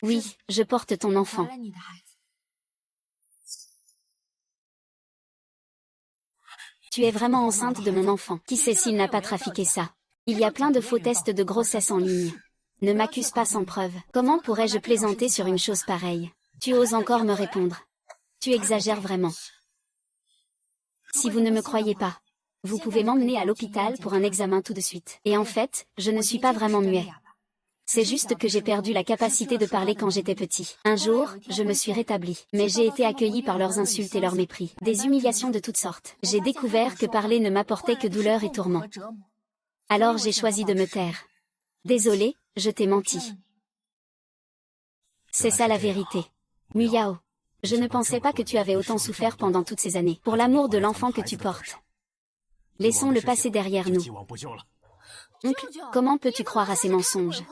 Oui, je porte ton enfant. Tu es vraiment enceinte de mon enfant. Qui sait s'il n'a pas trafiqué ça? Il y a plein de faux tests de grossesse en ligne. Ne m'accuse pas sans preuve. Comment pourrais-je plaisanter sur une chose pareille? Tu oses encore me répondre. Tu exagères vraiment. Si vous ne me croyez pas, vous pouvez m'emmener à l'hôpital pour un examen tout de suite. Et en fait, je ne suis pas vraiment muet. C'est juste que j'ai perdu la capacité de parler quand j'étais petit. Un jour, je me suis rétabli, mais j'ai été accueilli par leurs insultes et leur mépris. Des humiliations de toutes sortes. J'ai découvert que parler ne m'apportait que douleur et tourment. Alors j'ai choisi de me taire. Désolé, je t'ai menti. C'est ça la vérité. Muyao. Je ne pensais pas que tu avais autant souffert pendant toutes ces années. Pour l'amour de l'enfant que tu portes. Laissons le passé derrière nous. Oncle, comment peux-tu croire à ces mensonges?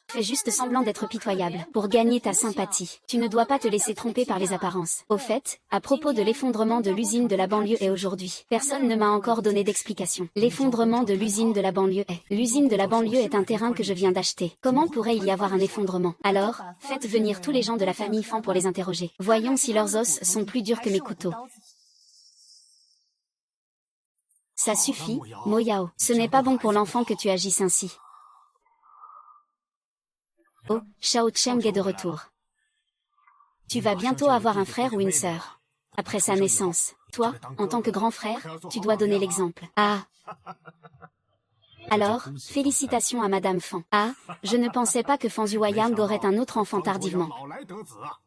Fais juste semblant d'être pitoyable, pour gagner ta sympathie. Tu ne dois pas te laisser tromper par les apparences. Au fait, à propos de l'effondrement de l'usine de la banlieue est aujourd'hui. Personne ne m'a encore donné d'explication. L'effondrement de l'usine de la banlieue est. L'usine de la banlieue est un terrain que je viens d'acheter. Comment pourrait il y avoir un effondrement? Alors, faites venir tous les gens de la famille Fan pour les interroger. Voyons si leurs os sont plus durs que mes couteaux. Ça suffit, Mo Yao. Ce n'est pas bon pour l'enfant que tu agisses ainsi. Oh, Shao Cheng est de retour. Tu vas bientôt avoir un frère ou une sœur. Après sa naissance, toi, en tant que grand frère, tu dois donner l'exemple. Ah. Alors, félicitations à Madame Fan. Ah, je ne pensais pas que Fan Zhuoyang aurait un autre enfant tardivement.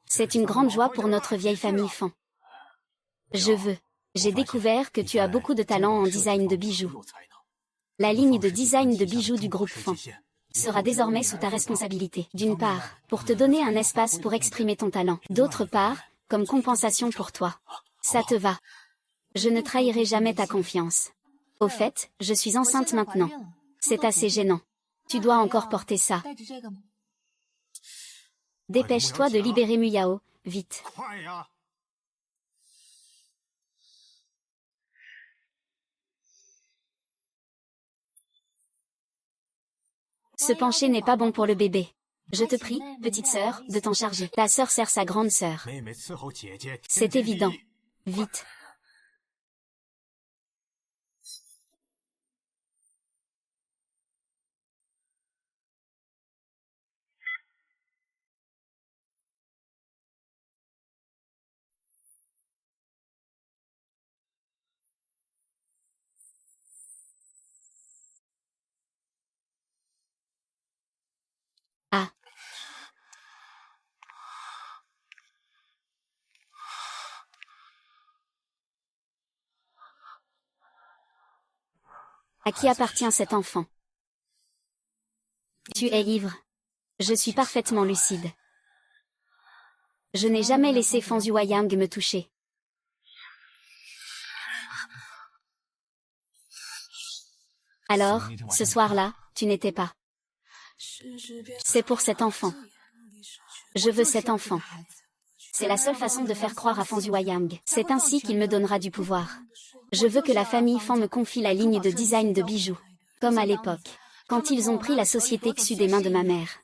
C'est une grande joie pour notre vieille famille Fan. J'ai découvert que tu as beaucoup de talent en design de bijoux. La ligne de design de bijoux du groupe Fan sera désormais sous ta responsabilité. D'une part, pour te donner un espace pour exprimer ton talent. D'autre part, comme compensation pour toi. Ça te va. Je ne trahirai jamais ta confiance. Au fait, je suis enceinte maintenant. C'est assez gênant. Tu dois encore porter ça. Dépêche-toi de libérer Muyao, vite. Se pencher n'est pas bon pour le bébé. Je te prie, petite sœur, de t'en charger. Ta sœur sert sa grande sœur. C'est évident. Vite. Ah. À qui appartient cet enfant? Tu es ivre. Je suis parfaitement lucide. Je n'ai jamais laissé Fan Zhuoyang me toucher. Alors, ce soir-là, tu n'étais pas. C'est pour cet enfant. Je veux cet enfant. C'est la seule façon de faire croire à Fan Zhuoyang. C'est ainsi qu'il me donnera du pouvoir. Je veux que la famille Fan me confie la ligne de design de bijoux. Comme à l'époque, quand ils ont pris la société Xu des mains de ma mère.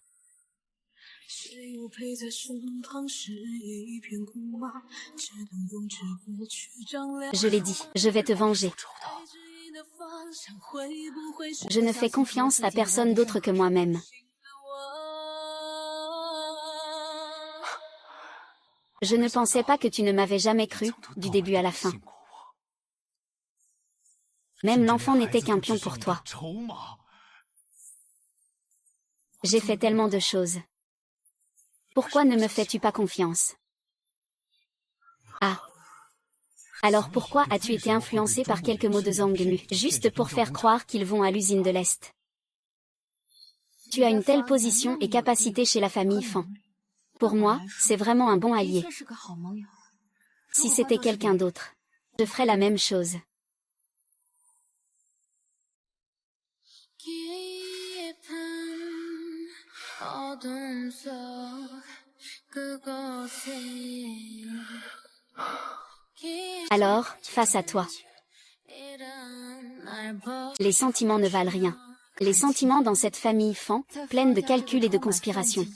Je l'ai dit, je vais te venger. Je ne fais confiance à personne d'autre que moi-même. Je ne pensais pas que tu ne m'avais jamais cru, du début à la fin. Même l'enfant n'était qu'un pion pour toi. J'ai fait tellement de choses. Pourquoi ne me fais-tu pas confiance? Ah. Alors pourquoi as-tu été influencé par quelques mots de Zhang Mu, juste pour faire croire qu'ils vont à l'usine de l'Est? Tu as une telle position et capacité chez la famille Fan. Pour moi, c'est vraiment un bon allié. Si c'était quelqu'un d'autre, je ferais la même chose. Alors, face à toi. Les sentiments ne valent rien. Les sentiments dans cette famille Fan, pleine de calculs et de conspirations.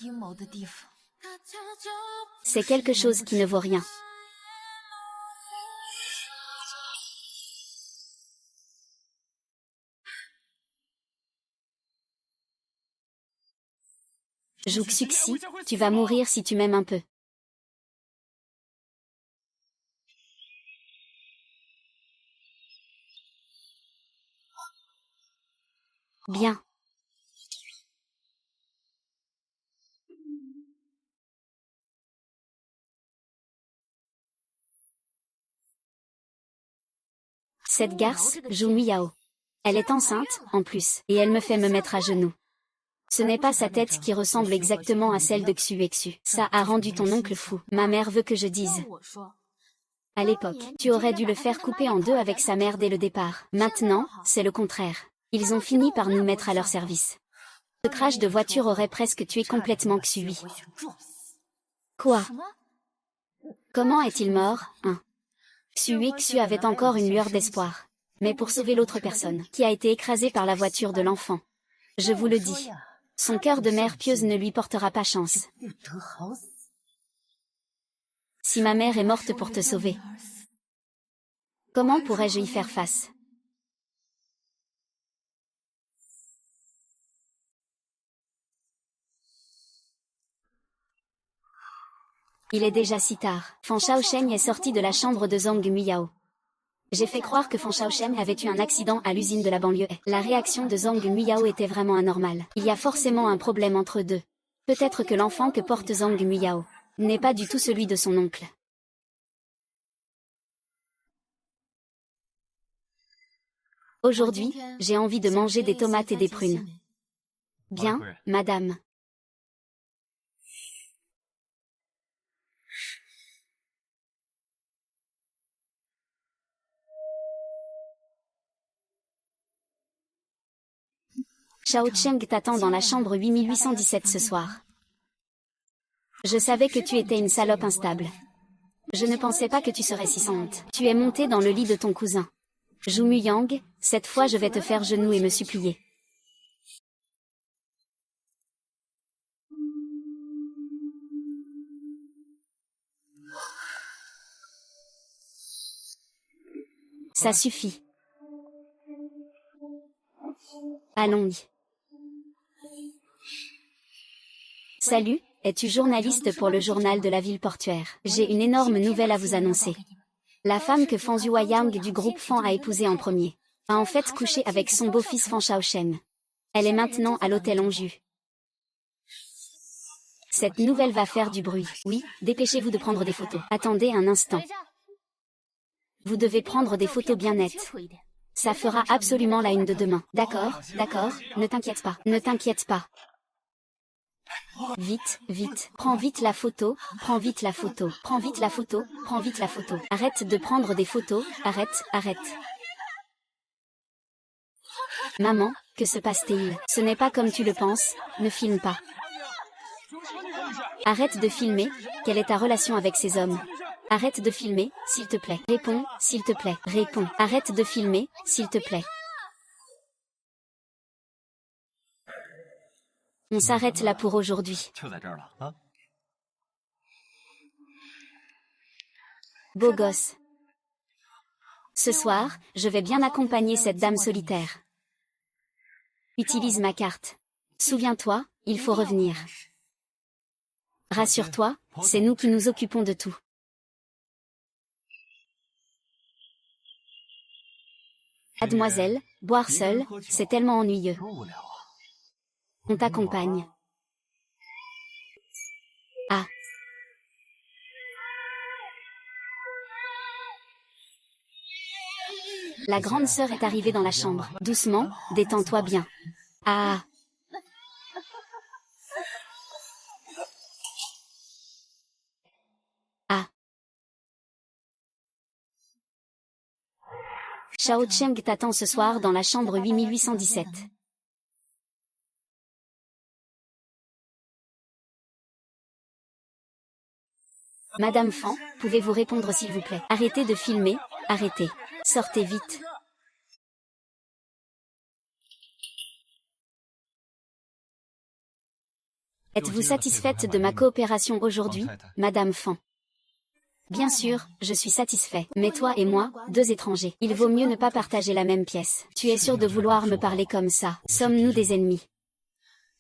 C'est quelque chose qui ne vaut rien. Zhu Xuxi, tu vas mourir si tu m'aimes un peu. Bien. Cette garce, Zhu Miyao. Elle est enceinte, en plus, et elle me fait me mettre à genoux. Ce n'est pas sa tête qui ressemble exactement à celle de Xu Exu. Ça a rendu ton oncle fou. Ma mère veut que je dise. À l'époque, tu aurais dû le faire couper en deux avec sa mère dès le départ. Maintenant, c'est le contraire. Ils ont fini par nous mettre à leur service. Ce crash de voiture aurait presque tué complètement Xui. Quoi? Comment est-il mort, hein? Xu avait encore une lueur d'espoir. Mais pour sauver l'autre personne, qui a été écrasée par la voiture de l'enfant. Je vous le dis. Son cœur de mère pieuse ne lui portera pas chance. Si ma mère est morte pour te sauver, comment pourrais-je y faire face? Il est déjà si tard. Fan Shaosheng est sorti de la chambre de Zhang Muyao. J'ai fait croire que Fan Shaosheng avait eu un accident à l'usine de la banlieue. La réaction de Zhang Muyao était vraiment anormale. Il y a forcément un problème entre eux deux. Peut-être que l'enfant que porte Zhang Muyao n'est pas du tout celui de son oncle. Aujourd'hui, j'ai envie de manger des tomates et des prunes. Bien, madame. Shao Cheng t'attend dans la chambre 8817 ce soir. Je savais que tu étais une salope instable. Je ne pensais pas que tu serais si sans honte. Tu es monté dans le lit de ton cousin. Zhu Muyang, cette fois je vais te faire genou et me supplier. Ça suffit. Allons-y. Salut, es-tu journaliste pour le journal de la ville portuaire? J'ai une énorme nouvelle à vous annoncer. La femme que Fan Zhuoyang du groupe Fan a épousée en premier a en fait couché avec son beau-fils Fan Shaosheng. Elle est maintenant à l'hôtel Anju. Cette nouvelle va faire du bruit. Oui, dépêchez-vous de prendre des photos. Attendez un instant. Vous devez prendre des photos bien nettes. Ça fera absolument la une de demain. D'accord, d'accord, ne t'inquiète pas, ne t'inquiète pas. Vite, vite, prends vite la photo, prends vite la photo, prends vite la photo, prends vite la photo. Arrête de prendre des photos, arrête, arrête. Maman, que se passe-t-il? Ce n'est pas comme tu le penses, ne filme pas. Arrête de filmer, quelle est ta relation avec ces hommes? Arrête de filmer, s'il te plaît. Réponds, s'il te plaît. Réponds. Arrête de filmer, s'il te plaît. On s'arrête là pour aujourd'hui. Beau gosse. Ce soir, je vais bien accompagner cette dame solitaire. Utilise ma carte. Souviens-toi, il faut revenir. Rassure-toi, c'est nous qui nous occupons de tout. Mademoiselle, boire seule, c'est tellement ennuyeux. On t'accompagne. Ah. La grande sœur est arrivée dans la chambre. Doucement, détends-toi bien. Ah. Ah. Shao Cheng t'attend ce soir dans la chambre 8817. Madame Fan, pouvez-vous répondre s'il vous plaît? Arrêtez de filmer, arrêtez. Sortez vite. Êtes-vous satisfaite de ma coopération aujourd'hui, Madame Fan? Bien sûr, je suis satisfait. Mais toi et moi, deux étrangers. Il vaut mieux ne pas partager la même pièce. Tu es sûr de vouloir me parler comme ça? Sommes-nous des ennemis?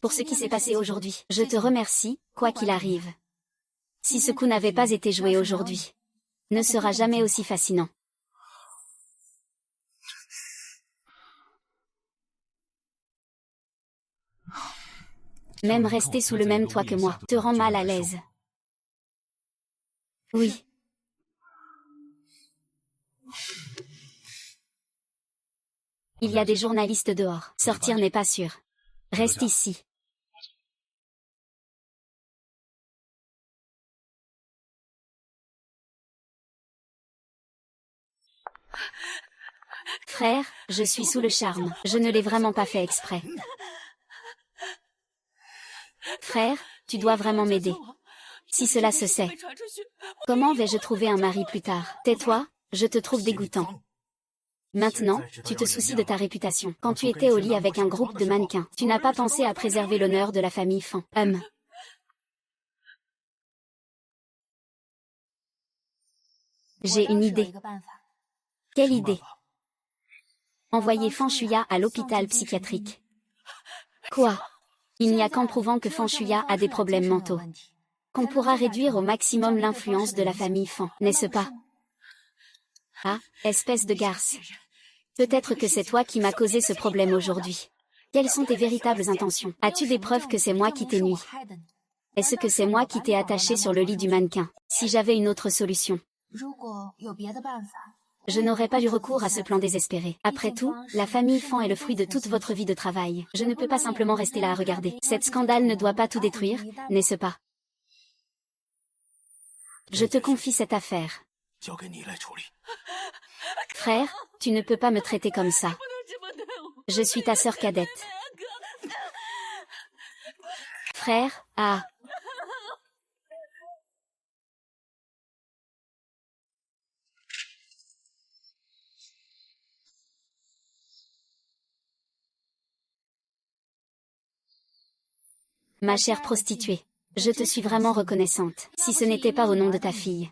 Pour ce qui s'est passé aujourd'hui, je te remercie, quoi qu'il arrive. Si ce coup n'avait pas été joué aujourd'hui, ne sera jamais aussi fascinant. Même rester sous le même toit que moi te rend mal à l'aise. Oui. Il y a des journalistes dehors. Sortir n'est pas sûr. Reste ici. Frère, je suis sous le charme. Je ne l'ai vraiment pas fait exprès. Frère, tu dois vraiment m'aider. Si cela se sait, comment vais-je trouver un mari plus tard? Tais-toi, je te trouve dégoûtant. Maintenant, tu te soucies de ta réputation. Quand tu étais au lit avec un groupe de mannequins, tu n'as pas pensé à préserver l'honneur de la famille Fan. J'ai une idée. Quelle idée? Envoyer Fan Shuya à l'hôpital psychiatrique. Quoi? Il n'y a qu'en prouvant que Fan Shuya a des problèmes mentaux qu'on pourra réduire au maximum l'influence de la famille Fan, n'est-ce pas? Ah, espèce de garce. Peut-être que c'est toi qui m'as causé ce problème aujourd'hui. Quelles sont tes véritables intentions? As-tu des preuves que c'est moi qui t'ai nui? Est-ce que c'est moi qui t'ai attaché sur le lit du mannequin? Si j'avais une autre solution, je n'aurais pas eu recours à ce plan désespéré. Après tout, la famille Fan est le fruit de toute votre vie de travail. Je ne peux pas simplement rester là à regarder. Cet scandale ne doit pas tout détruire, n'est-ce pas? Je te confie cette affaire. Frère, tu ne peux pas me traiter comme ça. Je suis ta sœur cadette. Frère, ah. Ma chère prostituée, je te suis vraiment reconnaissante. Si ce n'était pas au nom de ta fille,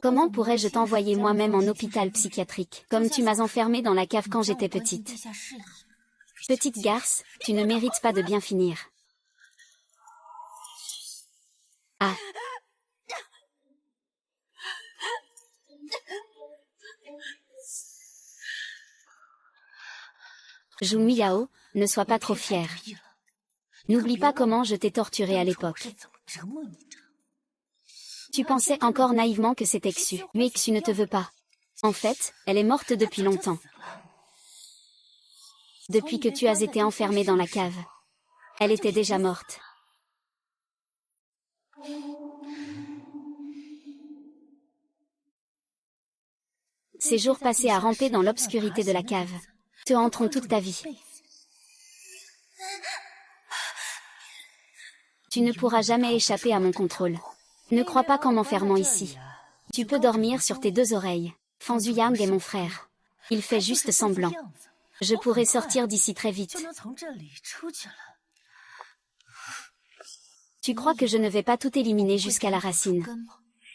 comment pourrais-je t'envoyer moi-même en hôpital psychiatrique, comme tu m'as enfermée dans la cave quand j'étais petite? Petite garce, tu ne mérites pas de bien finir. Ah. Zhu Miao, ne sois pas trop fier. N'oublie pas comment je t'ai torturé à l'époque. Tu pensais encore naïvement que c'était Xu. Mais Xu ne te veut pas. En fait, elle est morte depuis longtemps. Depuis que tu as été enfermée dans la cave. Elle était déjà morte. Ces jours passés à ramper dans l'obscurité de la cave te hanteront toute ta vie. Tu ne pourras jamais échapper à mon contrôle. Ne crois pas qu'en m'enfermant ici, tu peux dormir sur tes deux oreilles. Fan Zuyang est mon frère. Il fait juste semblant. Je pourrai sortir d'ici très vite. Tu crois que je ne vais pas tout éliminer jusqu'à la racine?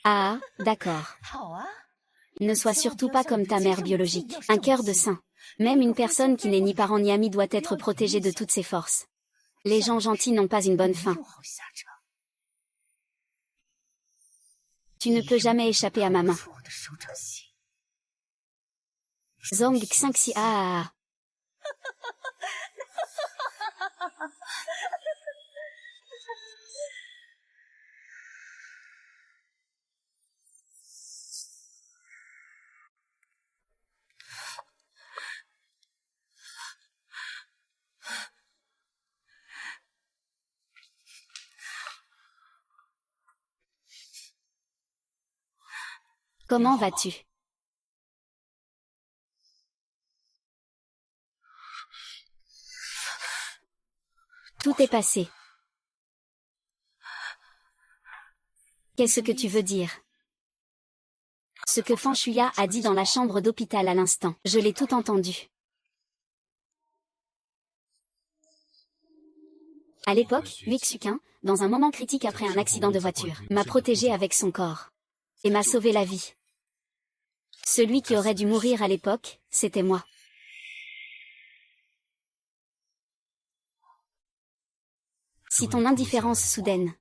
Ah, d'accord. Ne sois surtout pas comme ta mère biologique. Un cœur de saint. Même une personne qui n'est ni parent ni ami doit être protégée de toutes ses forces. Les gens gentils n'ont pas une bonne fin. Tu ne peux jamais échapper à ma main. Zong Xingxi ah. Comment vas-tu? Tout est passé. Qu'est-ce que tu veux dire? Ce que Fan Shuya a dit dans la chambre d'hôpital à l'instant, je l'ai tout entendu. À l'époque, Wixuqin, dans un moment critique après un accident de voiture, m'a protégé avec son corps. Et m'a sauvé la vie. Celui qui aurait dû mourir à l'époque, c'était moi. Si ton indifférence soudaine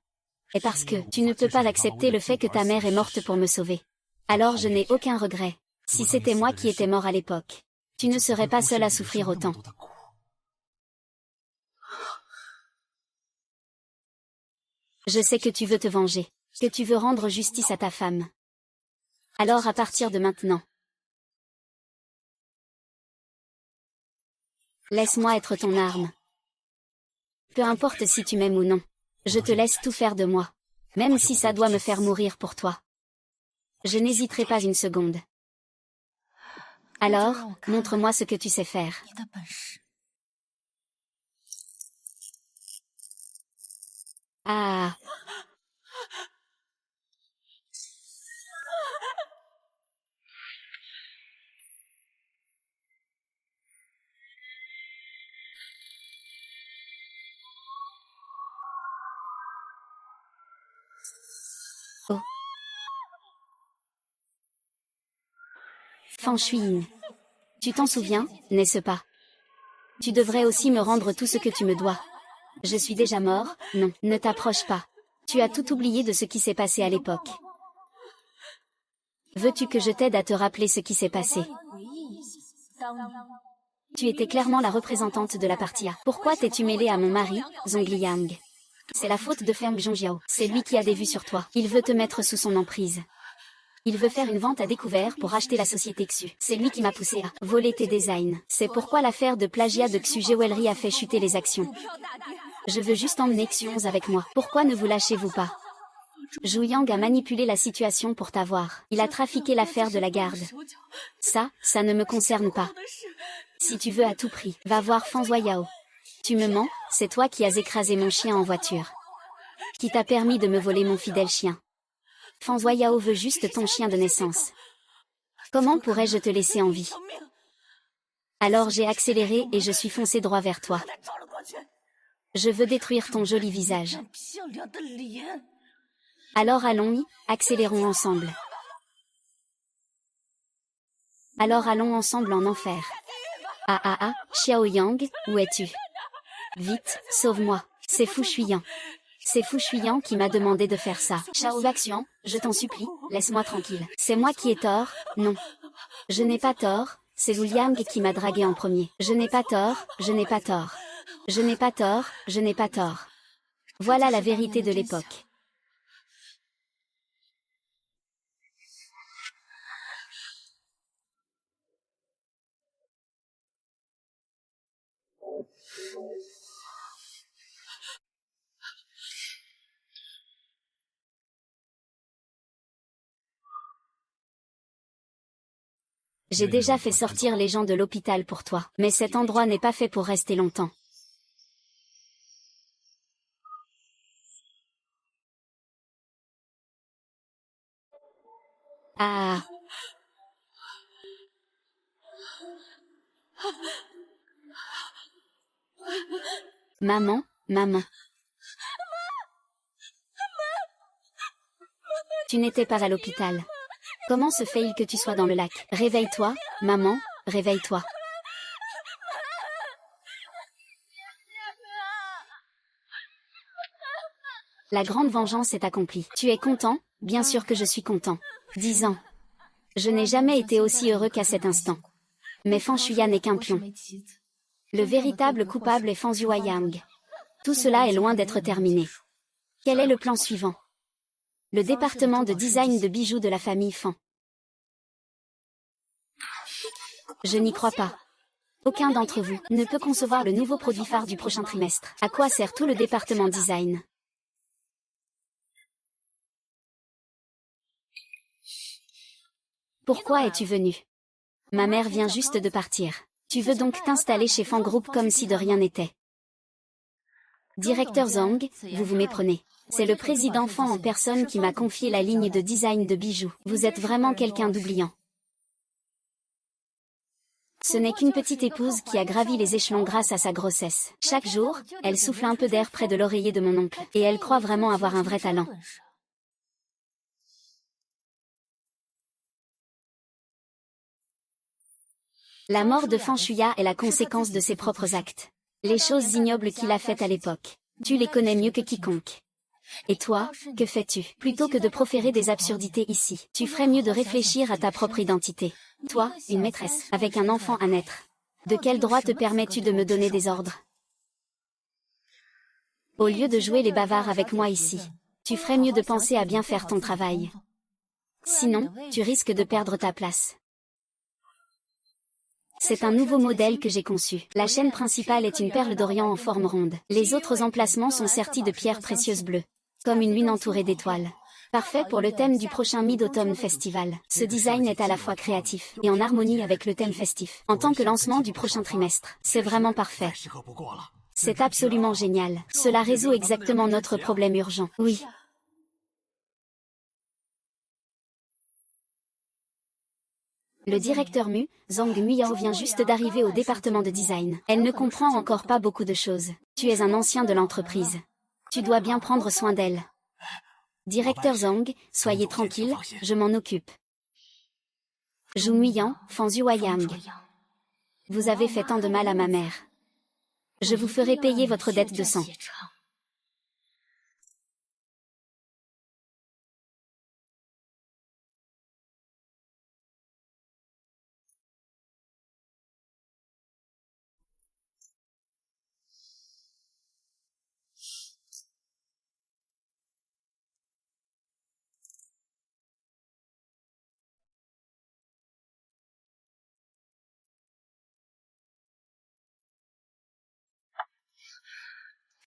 est parce que tu ne peux pas accepter le fait que ta mère est morte pour me sauver, alors je n'ai aucun regret. Si c'était moi qui étais mort à l'époque, tu ne serais pas seul à souffrir autant. Je sais que tu veux te venger, que tu veux rendre justice à ta femme. Alors à partir de maintenant, laisse-moi être ton arme. Peu importe si tu m'aimes ou non, je te laisse tout faire de moi, même si ça doit me faire mourir pour toi. Je n'hésiterai pas une seconde. Alors, montre-moi ce que tu sais faire. Ah. Oh. Fan Shuyin. Tu t'en souviens, n'est-ce pas? Tu devrais aussi me rendre tout ce que tu me dois. Je suis déjà mort, non, ne t'approche pas. Tu as tout oublié de ce qui s'est passé à l'époque. Veux-tu que je t'aide à te rappeler ce qui s'est passé? Tu étais clairement la représentante de la partie A. Pourquoi t'es-tu mêlée à mon mari, Zhong Liang? C'est la faute de Feng Zhongjiao. C'est lui qui a des vues sur toi. Il veut te mettre sous son emprise. Il veut faire une vente à découvert pour racheter la société Xu. C'est lui qui m'a poussé à voler tes designs. C'est pourquoi l'affaire de plagiat de Xu Jewelry a fait chuter les actions. Je veux juste emmener Xu 11 avec moi. Pourquoi ne vous lâchez-vous pas? Zhu Yang a manipulé la situation pour t'avoir. Il a trafiqué l'affaire de la garde. Ça ne me concerne pas. Si tu veux à tout prix, va voir Fan Zhuoyao. Tu me mens, c'est toi qui as écrasé mon chien en voiture. Qui t'a permis de me voler mon fidèle chien. Fan Zhuoyao veut juste ton chien de naissance. Comment pourrais-je te laisser en vie? Alors j'ai accéléré et je suis foncé droit vers toi. Je veux détruire ton joli visage. Alors allons-y, accélérons ensemble. Alors allons ensemble en enfer. Xiao Yang, où es-tu? Vite, sauve-moi. C'est Fu Shuyan. C'est Fu Shuyan qui m'a demandé de faire ça. Xiao Baxian, je t'en supplie, laisse-moi tranquille. C'est moi qui ai tort, non. Je n'ai pas tort, c'est Lu Liang qui m'a dragué en premier. Je n'ai pas tort, je n'ai pas tort. Je n'ai pas tort, je n'ai pas tort. Voilà la vérité de l'époque. J'ai déjà fait sortir les gens de l'hôpital pour toi, mais cet endroit n'est pas fait pour rester longtemps. Ah. Maman, maman. Tu n'étais pas à l'hôpital. Comment se fait-il que tu sois dans le lac? Réveille-toi, maman, réveille-toi. La grande vengeance est accomplie. Tu es content? Bien sûr que je suis content. 10 ans. Je n'ai jamais été aussi heureux qu'à cet instant. Mais Fan Shuyan n'est qu'un pion. Le véritable coupable est Fan Zhuoyang. Tout cela est loin d'être terminé. Quel est le plan suivant? Le département de design de bijoux de la famille Fan. Je n'y crois pas. Aucun d'entre vous ne peut concevoir le nouveau produit phare du prochain trimestre. À quoi sert tout le département design? Pourquoi es-tu venu? Ma mère vient juste de partir. Tu veux donc t'installer chez Fan Group comme si de rien n'était. Directeur Zhang, vous vous méprenez. C'est le président Fan en personne qui m'a confié la ligne de design de bijoux. Vous êtes vraiment quelqu'un d'oubliant. Ce n'est qu'une petite épouse qui a gravi les échelons grâce à sa grossesse. Chaque jour, elle souffle un peu d'air près de l'oreiller de mon oncle, et elle croit vraiment avoir un vrai talent. La mort de Fan Shuya est la conséquence de ses propres actes. Les choses ignobles qu'il a faites à l'époque. Tu les connais mieux que quiconque. Et toi, que fais-tu? Plutôt que de proférer des absurdités ici, tu ferais mieux de réfléchir à ta propre identité. Toi, une maîtresse, avec un enfant à naître. De quel droit te permets-tu de me donner des ordres? Au lieu de jouer les bavards avec moi ici, tu ferais mieux de penser à bien faire ton travail. Sinon, tu risques de perdre ta place. C'est un nouveau modèle que j'ai conçu. La chaîne principale est une perle d'Orient en forme ronde. Les autres emplacements sont sertis de pierres précieuses bleues, comme une lune entourée d'étoiles. Parfait pour le thème du prochain Mid-Autumn Festival. Ce design est à la fois créatif et en harmonie avec le thème festif. En tant que lancement du prochain trimestre, c'est vraiment parfait. C'est absolument génial. Cela résout exactement notre problème urgent. Oui. Le directeur Mu, Zhang Muyao vient juste d'arriver au département de design. Elle ne comprend encore pas beaucoup de choses. Tu es un ancien de l'entreprise. Tu dois bien prendre soin d'elle. Directeur Zhang, soyez tranquille, je m'en occupe. Zhu Muyan, Fan Zhuoyang. Vous avez fait tant de mal à ma mère. Je vous ferai payer votre dette de sang.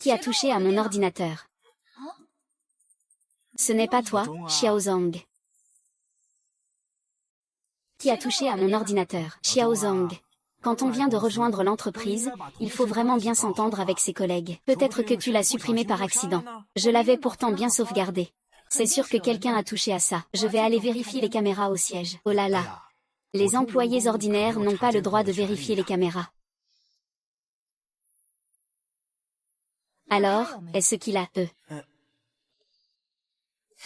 Qui a touché à mon ordinateur? Ce n'est pas toi, Xiao Zhang. Qui a touché à mon ordinateur? Xiao Zhang. Quand on vient de rejoindre l'entreprise, il faut vraiment bien s'entendre avec ses collègues. Peut-être que tu l'as supprimé par accident. Je l'avais pourtant bien sauvegardé. C'est sûr que quelqu'un a touché à ça. Je vais aller vérifier les caméras au siège. Oh là là. Les employés ordinaires n'ont pas le droit de vérifier les caméras. Alors, est-ce qu'il a,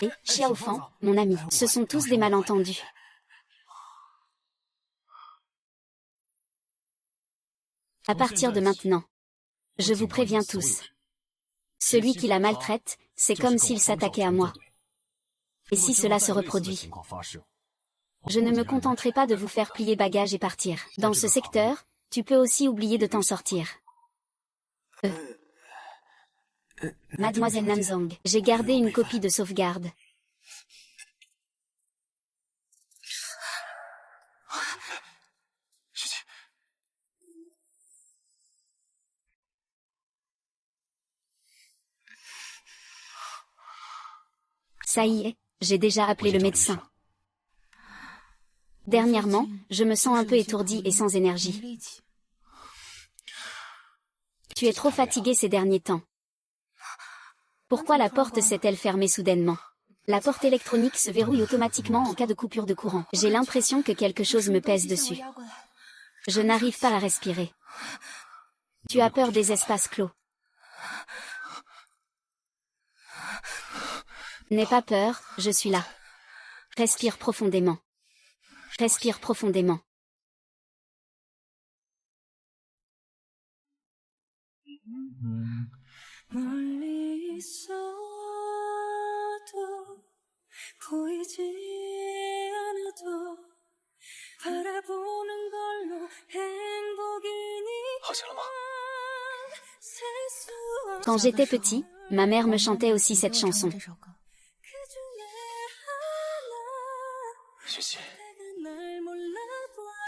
Et, Xiao Fan, mon ami, ce sont tous des malentendus. À partir de maintenant, je vous préviens tous. Celui qui la maltraite, c'est comme s'il s'attaquait à moi. Et si cela se reproduit, je ne me contenterai pas de vous faire plier bagages et partir. Dans ce secteur, tu peux aussi oublier de t'en sortir. Mademoiselle Namzang, j'ai gardé une copie de sauvegarde. Ça y est, j'ai déjà appelé le médecin. Dernièrement, je me sens un peu étourdi et sans énergie. Tu es trop fatigué ces derniers temps. Pourquoi la porte s'est-elle fermée soudainement? La porte électronique se verrouille automatiquement en cas de coupure de courant. J'ai l'impression que quelque chose me pèse dessus. Je n'arrive pas à respirer. Tu as peur des espaces clos. N'aie pas peur, je suis là. Respire profondément. Respire profondément. Quand j'étais petit, ma mère me chantait aussi cette chanson.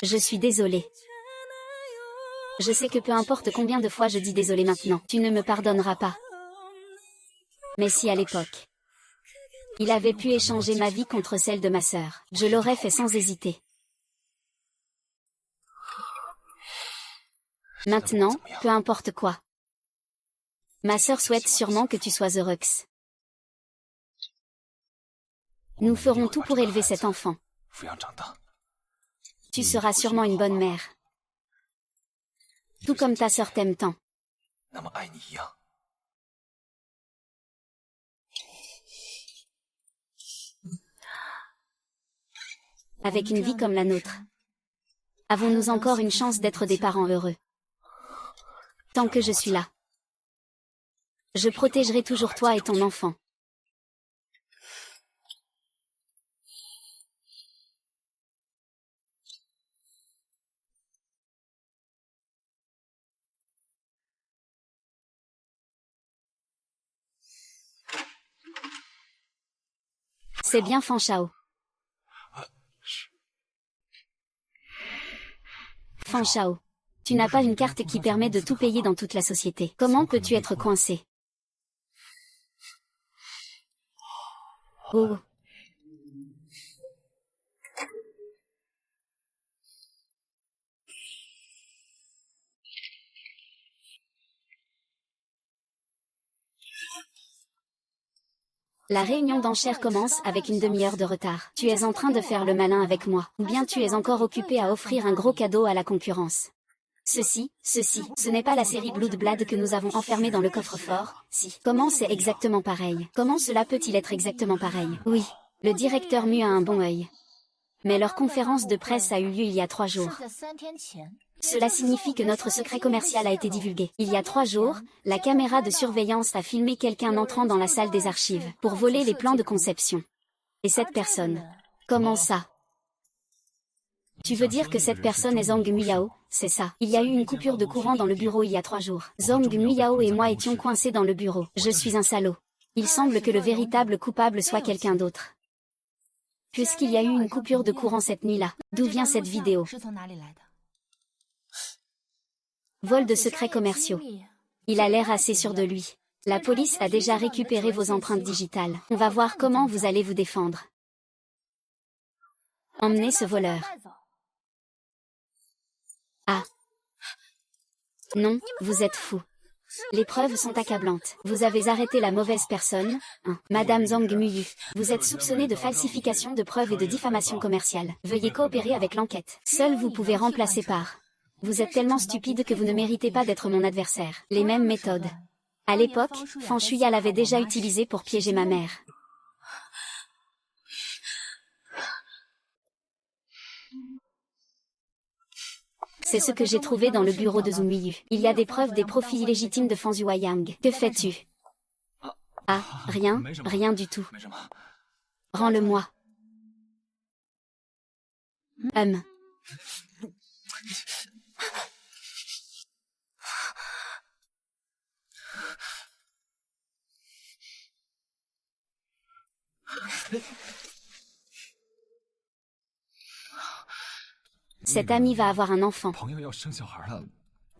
Je suis désolée. Je sais que peu importe combien de fois je dis désolé maintenant, tu ne me pardonneras pas. Mais si à l'époque, il avait pu échanger ma vie contre celle de ma sœur, je l'aurais fait sans hésiter. Maintenant, peu importe quoi. Ma sœur souhaite sûrement que tu sois heureuse. Nous ferons tout pour élever cet enfant. Tu seras sûrement une bonne mère. Tout comme ta sœur t'aime tant. Avec une vie comme la nôtre, avons-nous encore une chance d'être des parents heureux? Tant que je suis là, je protégerai toujours toi et ton enfant. C'est bien Fan Shao. Fan Shao. Tu n'as pas une carte qui permet de tout payer dans toute la société. Comment peux-tu être coincé? Oh. La réunion d'enchères commence avec une demi-heure de retard. Tu es en train de faire le malin avec moi, ou bien tu es encore occupé à offrir un gros cadeau à la concurrence. Ce n'est pas la série Blood que nous avons enfermée dans le coffre-fort, si. Comment c'est exactement pareil? Comment cela peut-il être exactement pareil? Oui, le directeur Mu a un bon œil. Mais leur conférence de presse a eu lieu il y a 3 jours. Cela signifie que notre secret commercial a été divulgué. Il y a 3 jours, la caméra de surveillance a filmé quelqu'un entrant dans la salle des archives pour voler les plans de conception. Et cette personne. Comment ça? Tu veux dire que cette personne est Zhang Muyao, c'est ça? Il y a eu une coupure de courant dans le bureau il y a 3 jours. Zhang Muyao et moi étions coincés dans le bureau. Je suis un salaud. Il semble que le véritable coupable soit quelqu'un d'autre. Puisqu'il y a eu une coupure de courant cette nuit-là, d'où vient cette vidéo? Vol de secrets commerciaux. Il a l'air assez sûr de lui. La police a déjà récupéré vos empreintes digitales. On va voir comment vous allez vous défendre. Emmenez ce voleur. Ah. Non, vous êtes fou. Les preuves sont accablantes. Vous avez arrêté la mauvaise personne, Madame Zhang Muyu. Vous êtes soupçonnée de falsification de preuves et de diffamation commerciale. Veuillez coopérer avec l'enquête. Seul vous pouvez remplacer par. Vous êtes tellement stupide que vous ne méritez pas d'être mon adversaire. Les mêmes méthodes. À l'époque, Fan Shuya l'avait déjà utilisé pour piéger ma mère. C'est ce que j'ai trouvé dans le bureau de Zhong Miyu. Il y a des preuves des profits illégitimes de Fan Yueyang. Que fais-tu? Ah, rien, rien du tout. Rends-le-moi. Cet ami va avoir un enfant.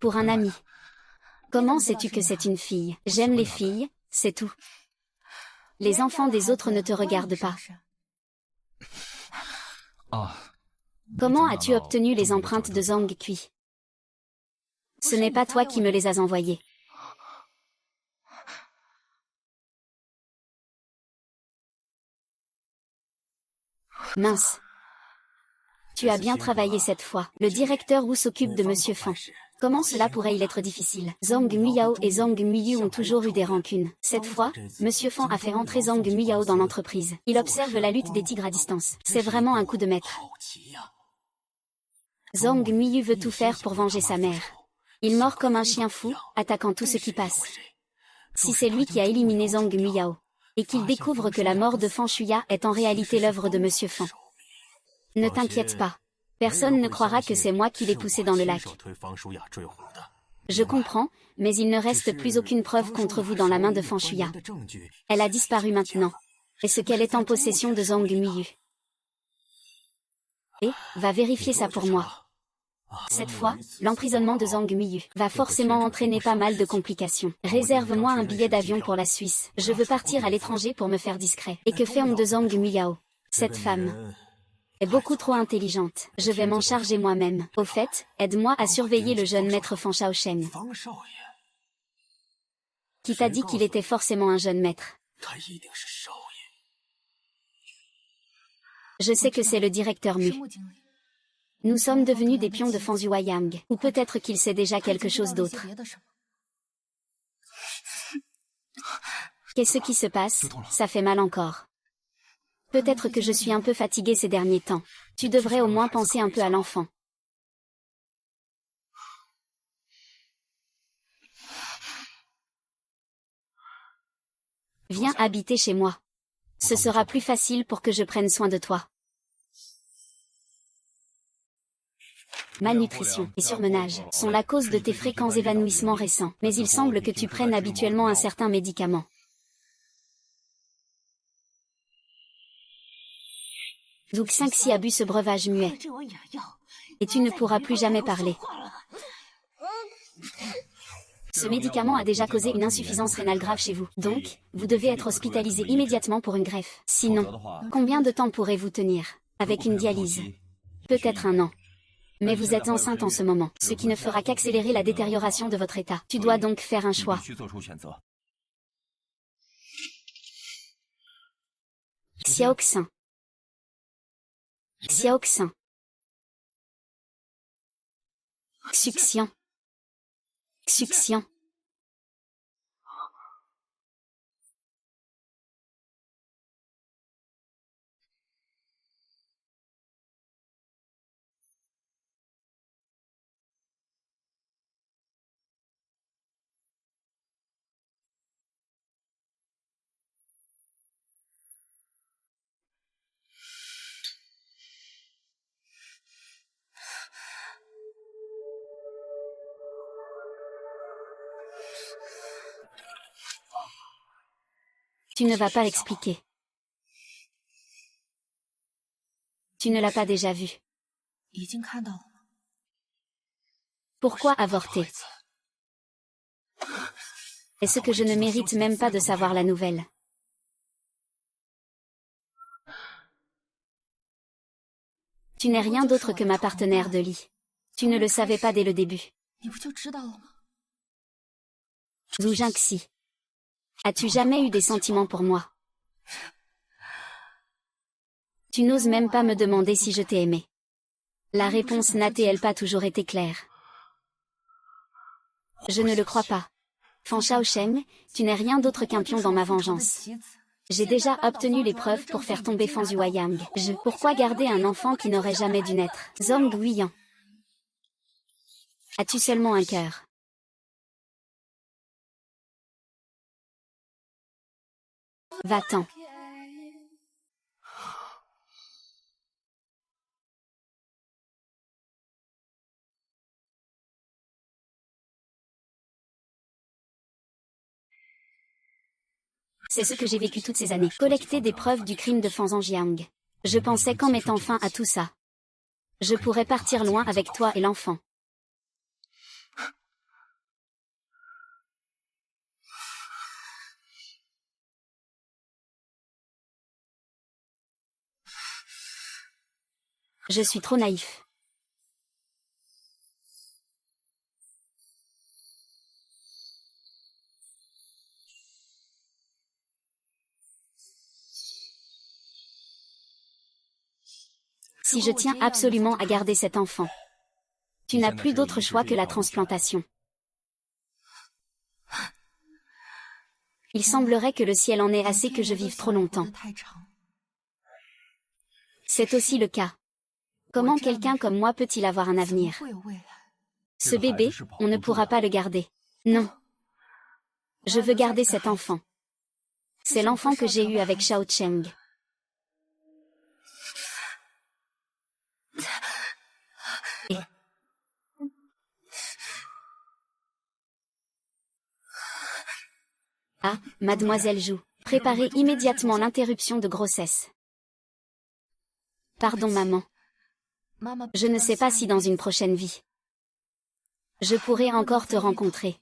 Pour un ami. Comment sais-tu que c'est une fille? J'aime les filles, c'est tout. Les enfants des autres ne te regardent pas. Comment as-tu obtenu les empreintes de Zhang Kui? Ce n'est pas toi qui me les as envoyées. Mince. Tu as bien travaillé cette fois. Le directeur Wu s'occupe de Monsieur Fan. Comment cela pourrait-il être difficile? Zhang Muyao et Zhang Muyu ont toujours eu des rancunes. Cette fois, Monsieur Fan a fait rentrer Zhang Muyao dans l'entreprise. Il observe la lutte des tigres à distance. C'est vraiment un coup de maître. Zhang Muyu veut tout faire pour venger sa mère. Il mord comme un chien fou, attaquant tout ce qui passe. Si c'est lui qui a éliminé Zhang Muyao, et qu'il découvre que la mort de Fan Shuya est en réalité l'œuvre de Monsieur Fan. Ne t'inquiète pas. Personne ne croira que c'est moi qui l'ai poussé dans le lac. Je comprends, mais il ne reste plus aucune preuve contre vous dans la main de Fan Shuya. Elle a disparu maintenant. Est-ce qu'elle est en possession de Zhang Muyu? Et, va vérifier ça pour moi. Cette fois, l'emprisonnement de Zhang Muyu va forcément entraîner pas mal de complications. Réserve-moi un billet d'avion pour la Suisse. Je veux partir à l'étranger pour me faire discret. Et que fait-on de Zhang Muyao? Cette femme est beaucoup trop intelligente. Je vais m'en charger moi-même. Au fait, aide-moi à surveiller le jeune maître Fan Shaosheng. Qui t'a dit qu'il était forcément un jeune maître? Je sais que c'est le directeur Mu. Nous sommes devenus des pions de Fan Yueyang. Ou peut-être qu'il sait déjà quelque chose d'autre. Qu'est-ce qui se passe? Ça fait mal encore. Peut-être que je suis un peu fatiguée ces derniers temps. Tu devrais au moins penser un peu à l'enfant. Viens habiter chez moi. Ce sera plus facile pour que je prenne soin de toi. Malnutrition et surmenage sont la cause de tes fréquents évanouissements récents. Mais il semble que tu prennes habituellement un certain médicament. Zouk 5 a bu ce breuvage muet. Et tu ne pourras plus jamais parler. Ce médicament a déjà causé une insuffisance rénale grave chez vous. Donc, vous devez être hospitalisé immédiatement pour une greffe. Sinon, combien de temps pourrez-vous tenir? Avec une dialyse? Peut-être un an. Mais vous êtes enceinte en ce moment, ce qui ne fera qu'accélérer la détérioration de votre état. Tu dois donc faire un choix. Xiaoxin. Xiaoxin. Xuxian. Xuxian. Tu ne vas pas l'expliquer. Tu ne l'as pas déjà vu. Pourquoi avorter? Est-ce que je ne mérite même pas de savoir la nouvelle? Tu n'es rien d'autre que ma partenaire de lit. Tu ne le savais pas dès le début. Zhu Jingxi. As-tu jamais eu des sentiments pour moi? Tu n'oses même pas me demander si je t'ai aimé. La réponse n'a-t-elle pas toujours été claire? Je ne le crois pas. Fan Shaosheng, tu n'es rien d'autre qu'un pion dans ma vengeance. J'ai déjà obtenu les preuves pour faire tomber Fan Yueyang. Pourquoi garder un enfant qui n'aurait jamais dû naître? Zhang Guiyan. As-tu seulement un cœur? Va-t'en. C'est ce que j'ai vécu toutes ces années. Collecter des preuves du crime de Fan Zhangjiang. Je pensais qu'en mettant fin à tout ça, je pourrais partir loin avec toi et l'enfant. Je suis trop naïf. Si je tiens absolument à garder cet enfant, tu n'as plus d'autre choix que la transplantation. Il semblerait que le ciel en ait assez que je vive trop longtemps. C'est aussi le cas. Comment quelqu'un comme moi peut-il avoir un avenir? Ce bébé, on ne pourra pas le garder. Non. Je veux garder cet enfant. C'est l'enfant que j'ai eu avec Shao Cheng. Ah, mademoiselle Zhu, préparez immédiatement l'interruption de grossesse. Pardon maman. Je ne sais pas si dans une prochaine vie, je pourrai encore te rencontrer.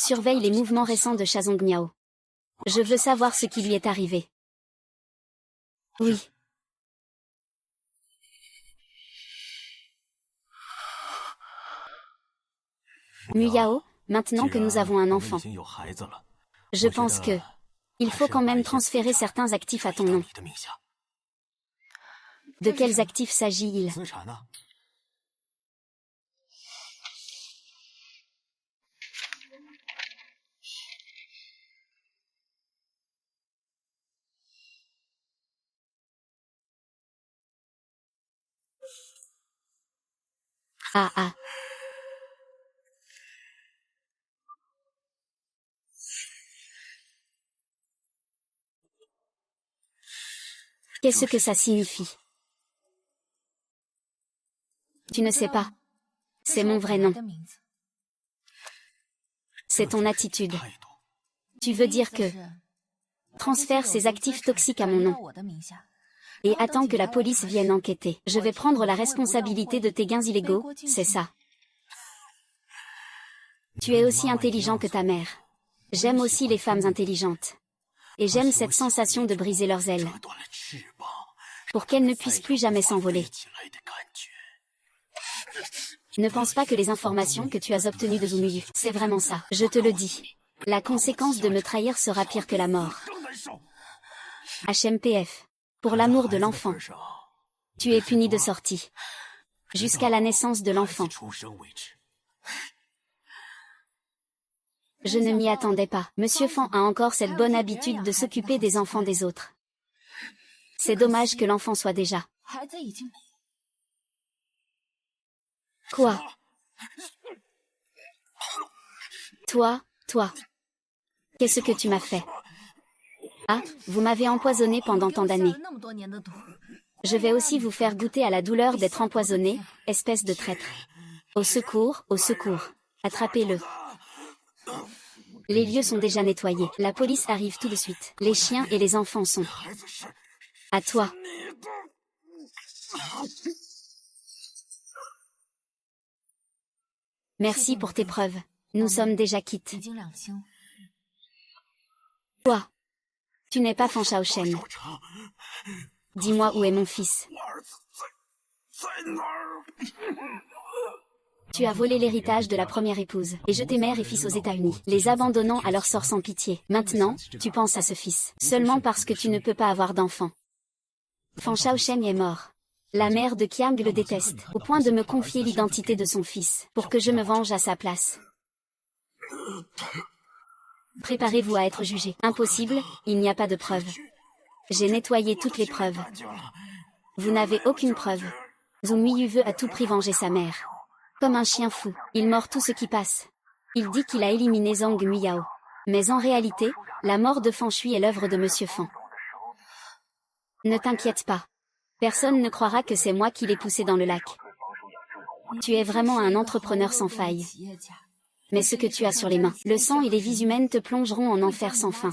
Surveille les mouvements récents de Shazong Miao. Je veux savoir ce qui lui est arrivé. Oui. Miao, maintenant que nous avons un enfant, je pense que il faut quand même transférer certains actifs à ton nom. De quels actifs s'agit-il? Ah ah. Qu'est-ce que ça signifie? Tu ne sais pas. C'est mon vrai nom. C'est ton attitude. Tu veux dire que transfère ces actifs toxiques à mon nom. Et attends que la police vienne enquêter. Je vais prendre la responsabilité de tes gains illégaux, c'est ça. Tu es aussi intelligent que ta mère. J'aime aussi les femmes intelligentes. Et j'aime cette sensation de briser leurs ailes. Pour qu'elles ne puissent plus jamais s'envoler. Ne pense pas que les informations que tu as obtenues de Zumuyu, c'est vraiment ça. Je te le dis. La conséquence de me trahir sera pire que la mort. HMPF. Pour l'amour de l'enfant. Tu es puni de sortie. Jusqu'à la naissance de l'enfant. Je ne m'y attendais pas. Monsieur Fan a encore cette bonne habitude de s'occuper des enfants des autres. C'est dommage que l'enfant soit déjà. Quoi? Toi. Qu'est-ce que tu m'as fait? Ah, vous m'avez empoisonné pendant tant d'années. Je vais aussi vous faire goûter à la douleur d'être empoisonné, espèce de traître. Au secours, au secours. Attrapez-le. Les lieux sont déjà nettoyés. La police arrive tout de suite. Les chiens et les enfants sont... À toi. Merci pour tes preuves. Nous sommes déjà quittes. Quoi? Tu n'es pas Fan Shaoshen. Dis-moi où est mon fils. Tu as volé l'héritage de la première épouse, et jeté mère et fils aux États-Unis, les abandonnant à leur sort sans pitié. Maintenant, tu penses à ce fils, seulement parce que tu ne peux pas avoir d'enfant. Fan Shaoshen est mort. La mère de Qiang le déteste, au point de me confier l'identité de son fils, pour que je me venge à sa place. Préparez-vous à être jugé. Impossible, il n'y a pas de preuves. J'ai nettoyé toutes les preuves. Vous n'avez aucune preuve. Zhou Miyu veut à tout prix venger sa mère. Comme un chien fou, il mord tout ce qui passe. Il dit qu'il a éliminé Zhang Muyao. Mais en réalité, la mort de Fan Shui est l'œuvre de Monsieur Fan. Ne t'inquiète pas. Personne ne croira que c'est moi qui l'ai poussé dans le lac. Tu es vraiment un entrepreneur sans faille. Mais ce que tu as sur les mains, le sang et les vies humaines te plongeront en enfer sans fin.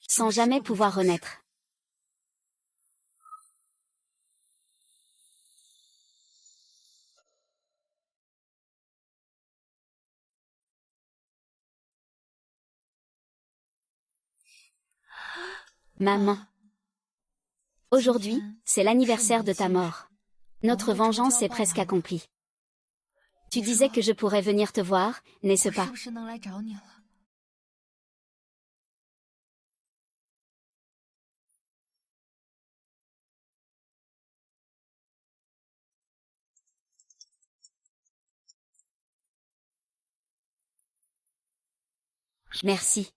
Sans jamais pouvoir renaître. Maman. Aujourd'hui, c'est l'anniversaire de ta mort. Notre vengeance est presque accomplie. Tu disais que je pourrais venir te voir, n'est-ce pas? Merci.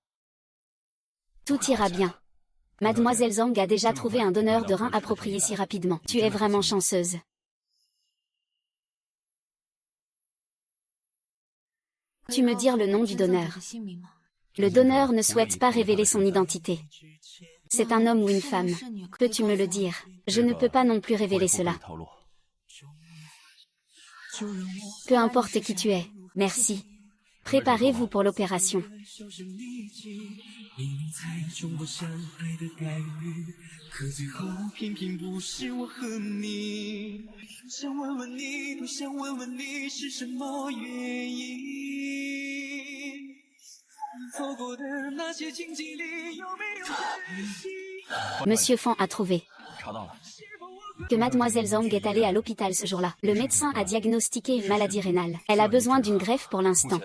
Tout ira bien. Mademoiselle Zhang a déjà trouvé un donneur de rein approprié si rapidement. Tu es vraiment chanceuse. Tu me dire le nom du donneur. Le donneur ne souhaite pas révéler son identité. C'est un homme ou une femme. Peux-tu me le dire? Je ne peux pas non plus révéler cela. Peu importe qui tu es, merci. Préparez-vous pour l'opération. Monsieur Fan a trouvé que Mademoiselle Zhang est allée à l'hôpital ce jour-là. Le médecin a diagnostiqué une maladie rénale. Elle a besoin d'une greffe pour l'instant.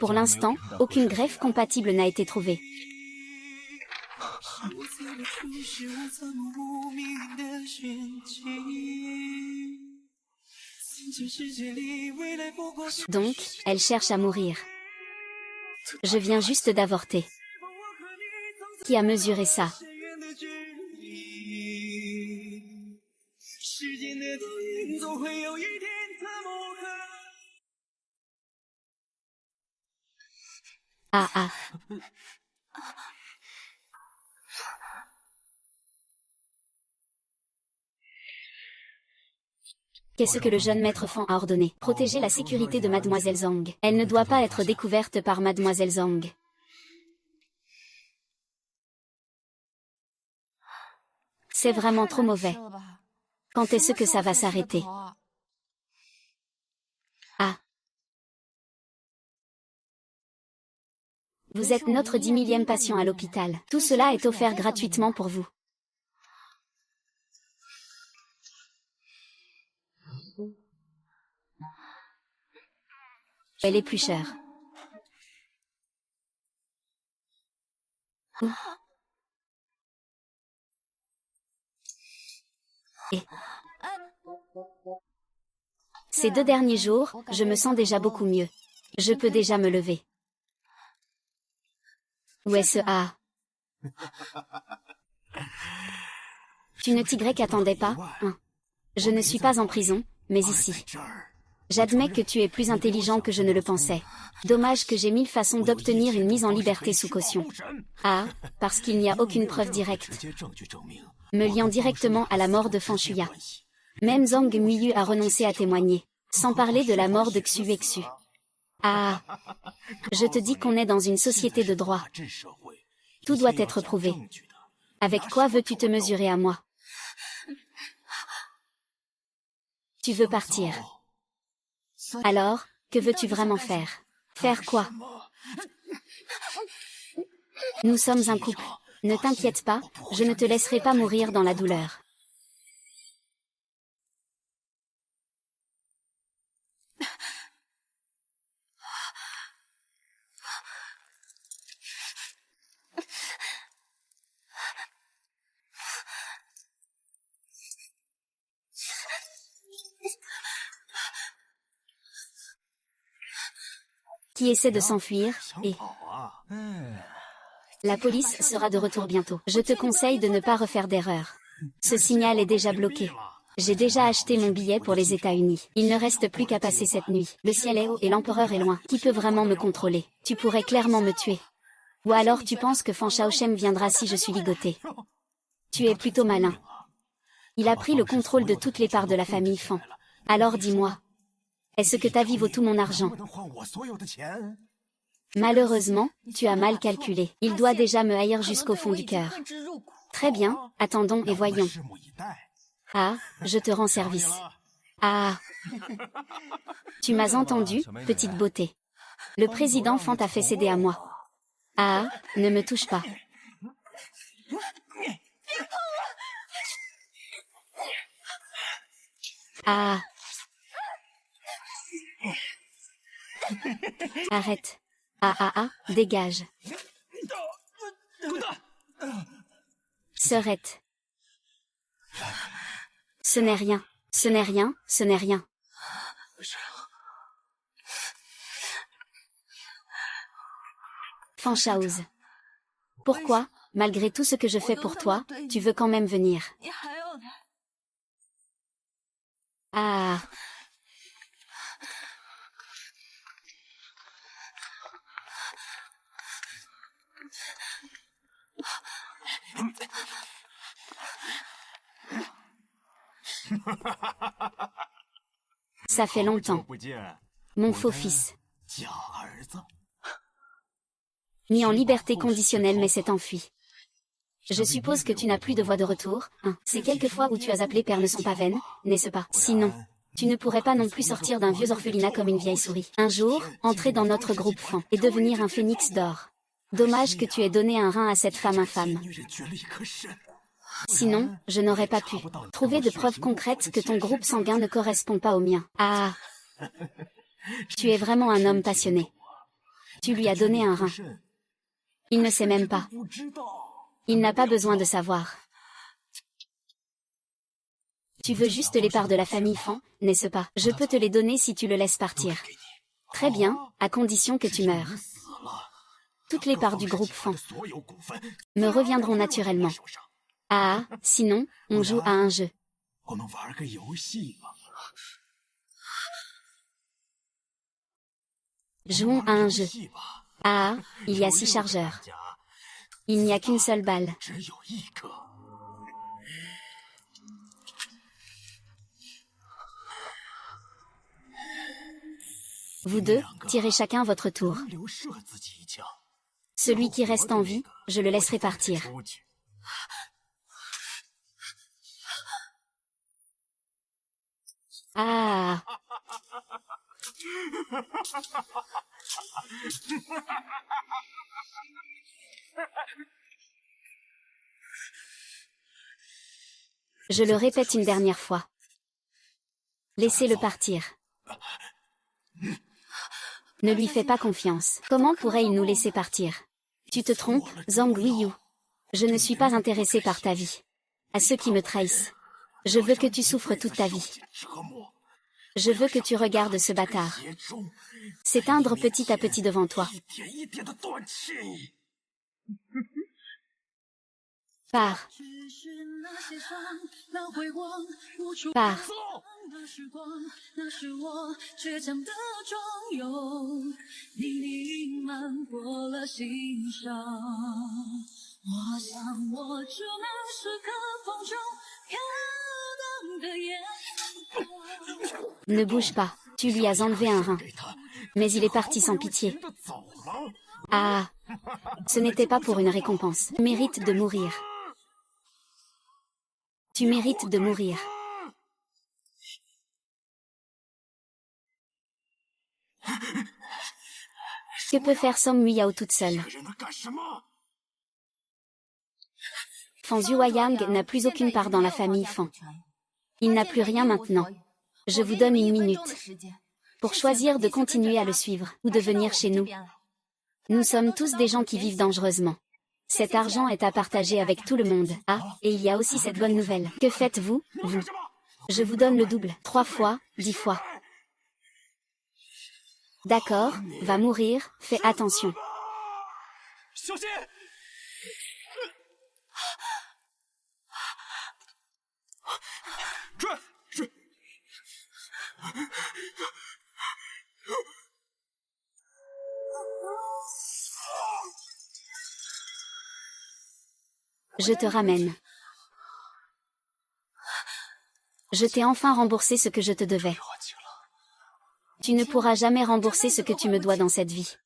Pour l'instant, aucune greffe compatible n'a été trouvée. Donc, elle cherche à mourir. Je viens juste d'avorter. Qui a mesuré ça? Ah ah. Qu'est-ce que le jeune maître Fan a ordonné? Protéger la sécurité de Mademoiselle Zhang. Elle ne doit pas être découverte par Mademoiselle Zhang. C'est vraiment trop mauvais. Quand est-ce que ça va s'arrêter? Ah. Vous êtes notre 10 000e patient à l'hôpital. Tout cela est offert gratuitement pour vous. Elle est plus chère. Et ces 2 derniers jours, je me sens déjà beaucoup mieux. Je peux déjà me lever. Où est-ce ah? Tu ne t'y attendais pas, hein? Je ne suis pas en prison, mais ici. J'admets que tu es plus intelligent que je ne le pensais. Dommage que j'ai 1000 façons d'obtenir une mise en liberté sous caution. Ah, parce qu'il n'y a aucune preuve directe me liant directement à la mort de Fan Shuya. Même Zhang Muiyu a renoncé à témoigner, sans parler de la mort de Xu Wexu. Ah, je te dis qu'on est dans une société de droit. Tout doit être prouvé. Avec quoi veux-tu te mesurer à moi? Tu veux partir. Alors, que veux-tu vraiment faire? Faire quoi? Nous sommes un couple. Ne t'inquiète pas, je ne te laisserai pas mourir dans la douleur. Qui essaie de s'enfuir, et la police sera de retour bientôt. Je te conseille de ne pas refaire d'erreur. Ce signal est déjà bloqué. J'ai déjà acheté mon billet pour les États-Unis. Il ne reste plus qu'à passer cette nuit. Le ciel est haut et l'empereur est loin. Qui peut vraiment me contrôler? Tu pourrais clairement me tuer. Ou alors tu penses que Fan Shaoshem viendra si je suis ligoté. Tu es plutôt malin. Il a pris le contrôle de toutes les parts de la famille Fan. Alors dis-moi. Est-ce que ta vie vaut tout mon argent? Malheureusement, tu as mal calculé. Il doit déjà me haïr jusqu'au fond du cœur. Très bien, attendons et voyons. Ah, je te rends service. Ah. Tu m'as entendu, petite beauté. Le président Fan t'a fait céder à moi. Ah, ne me touche pas. Ah. Arrête. Dégage. Sœurette. Ce n'est rien, ce n'est rien, ce n'est rien. Fan Shaoz. Pourquoi, malgré tout ce que je fais pour toi, tu veux quand même venir? Ah. Ça fait longtemps. Mon faux fils. Mis en liberté conditionnelle mais s'est enfui. Je suppose que tu n'as plus de voie de retour, hein. Ces quelques fois où tu as appelé père ne sont pas vaines, n'est-ce pas? Sinon, tu ne pourrais pas non plus sortir d'un vieux orphelinat comme une vieille souris. Un jour, entrer dans notre groupe Fan et devenir un phénix d'or. Dommage que tu aies donné un rein à cette femme infâme. Sinon, je n'aurais pas pu trouver de preuves concrètes que ton groupe sanguin ne correspond pas au mien. Ah. Tu es vraiment un homme passionné. Tu lui as donné un rein. Il ne sait même pas. Il n'a pas besoin de savoir. Tu veux juste les parts de la famille Fan, n'est-ce pas? Je peux te les donner si tu le laisses partir. Très bien, à condition que tu meurs. Toutes les parts du groupe Fan me reviendront naturellement. Ah, sinon, on joue à un jeu. Jouons à un jeu. Ah, il y a 6 chargeurs. Il n'y a qu'une seule balle. Vous deux, tirez chacun votre tour. Celui qui reste en vie, je le laisserai partir. Ah. Je le répète une dernière fois. Laissez-le partir. Ne lui fais pas confiance. Comment pourrait-il nous laisser partir? Tu te trompes, Zhang Guiyu. Je ne suis pas intéressé par ta vie. À ceux qui me trahissent. Je veux que tu souffres toute ta vie. Je veux que tu regardes ce bâtard s'éteindre petit à petit devant toi. Pars. Pars. Ne bouge pas, tu lui as enlevé un rein. Mais il est parti sans pitié. Ah, ce n'était pas pour une récompense. Tu mérites de mourir. Tu mérites de mourir. Que peut faire Song Muyao toute seule? Fan Zhuoyang n'a plus aucune part dans la famille Fan. Il n'a plus rien maintenant. Je vous donne une minute pour choisir de continuer à le suivre ou de venir chez nous. Nous sommes tous des gens qui vivent dangereusement. Cet argent est à partager avec tout le monde. Ah, et il y a aussi cette bonne nouvelle. Que faites-vous, vous? Je vous donne le double. 3 fois, 10 fois. D'accord, va mourir, fais attention. Je te ramène. Je t'ai enfin remboursé ce que je te devais. Tu ne pourras jamais rembourser ce que tu me dois dans cette vie.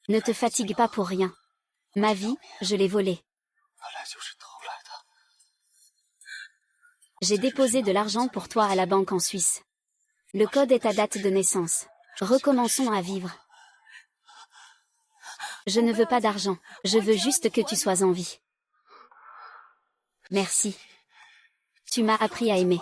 Ne te fatigue pas pour rien. Ma vie, je l'ai volée. J'ai déposé de l'argent pour toi à la banque en Suisse. Le code est ta date de naissance. Recommençons à vivre. Je ne veux pas d'argent, je veux juste que tu sois en vie. Merci. Tu m'as appris à aimer.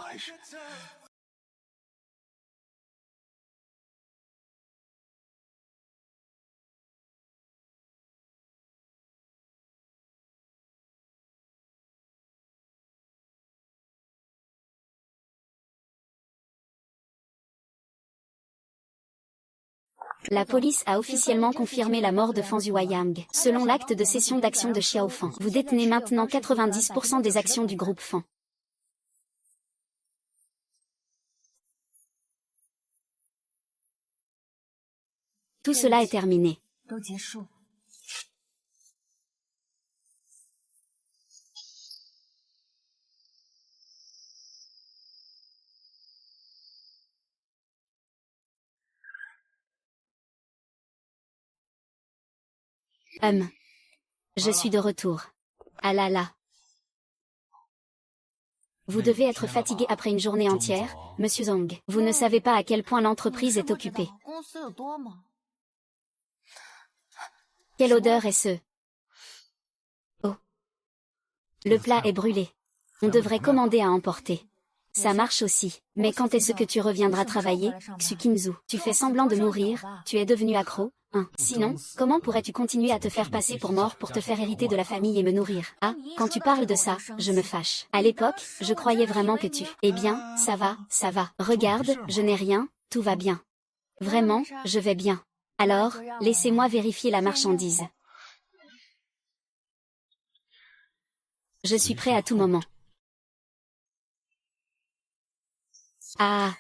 La police a officiellement confirmé la mort de Fan Zhuoyang. Selon l'acte de cession d'actions de Xiao Fan, vous détenez maintenant 90% des actions du groupe Fan. Tout cela est terminé. Je suis de retour. Ah là là. Vous devez être fatigué après une journée entière, Monsieur Zhang. Vous ne savez pas à quel point l'entreprise est occupée. Quelle odeur est ce? Oh. Le plat est brûlé. On devrait commander à emporter. Ça marche aussi. Mais quand est-ce que tu reviendras travailler, Xu Qingzhu? Tu fais semblant de mourir, tu es devenu accro, hein. Sinon, comment pourrais-tu continuer à te faire passer pour mort pour te faire hériter de la famille et me nourrir? Ah, quand tu parles de ça, je me fâche. À l'époque, je croyais vraiment que tu... Eh bien, ça va, ça va. Regarde, je n'ai rien, tout va bien. Vraiment, je vais bien. Alors, laissez-moi vérifier la marchandise. Je suis prêt à tout moment. Ah,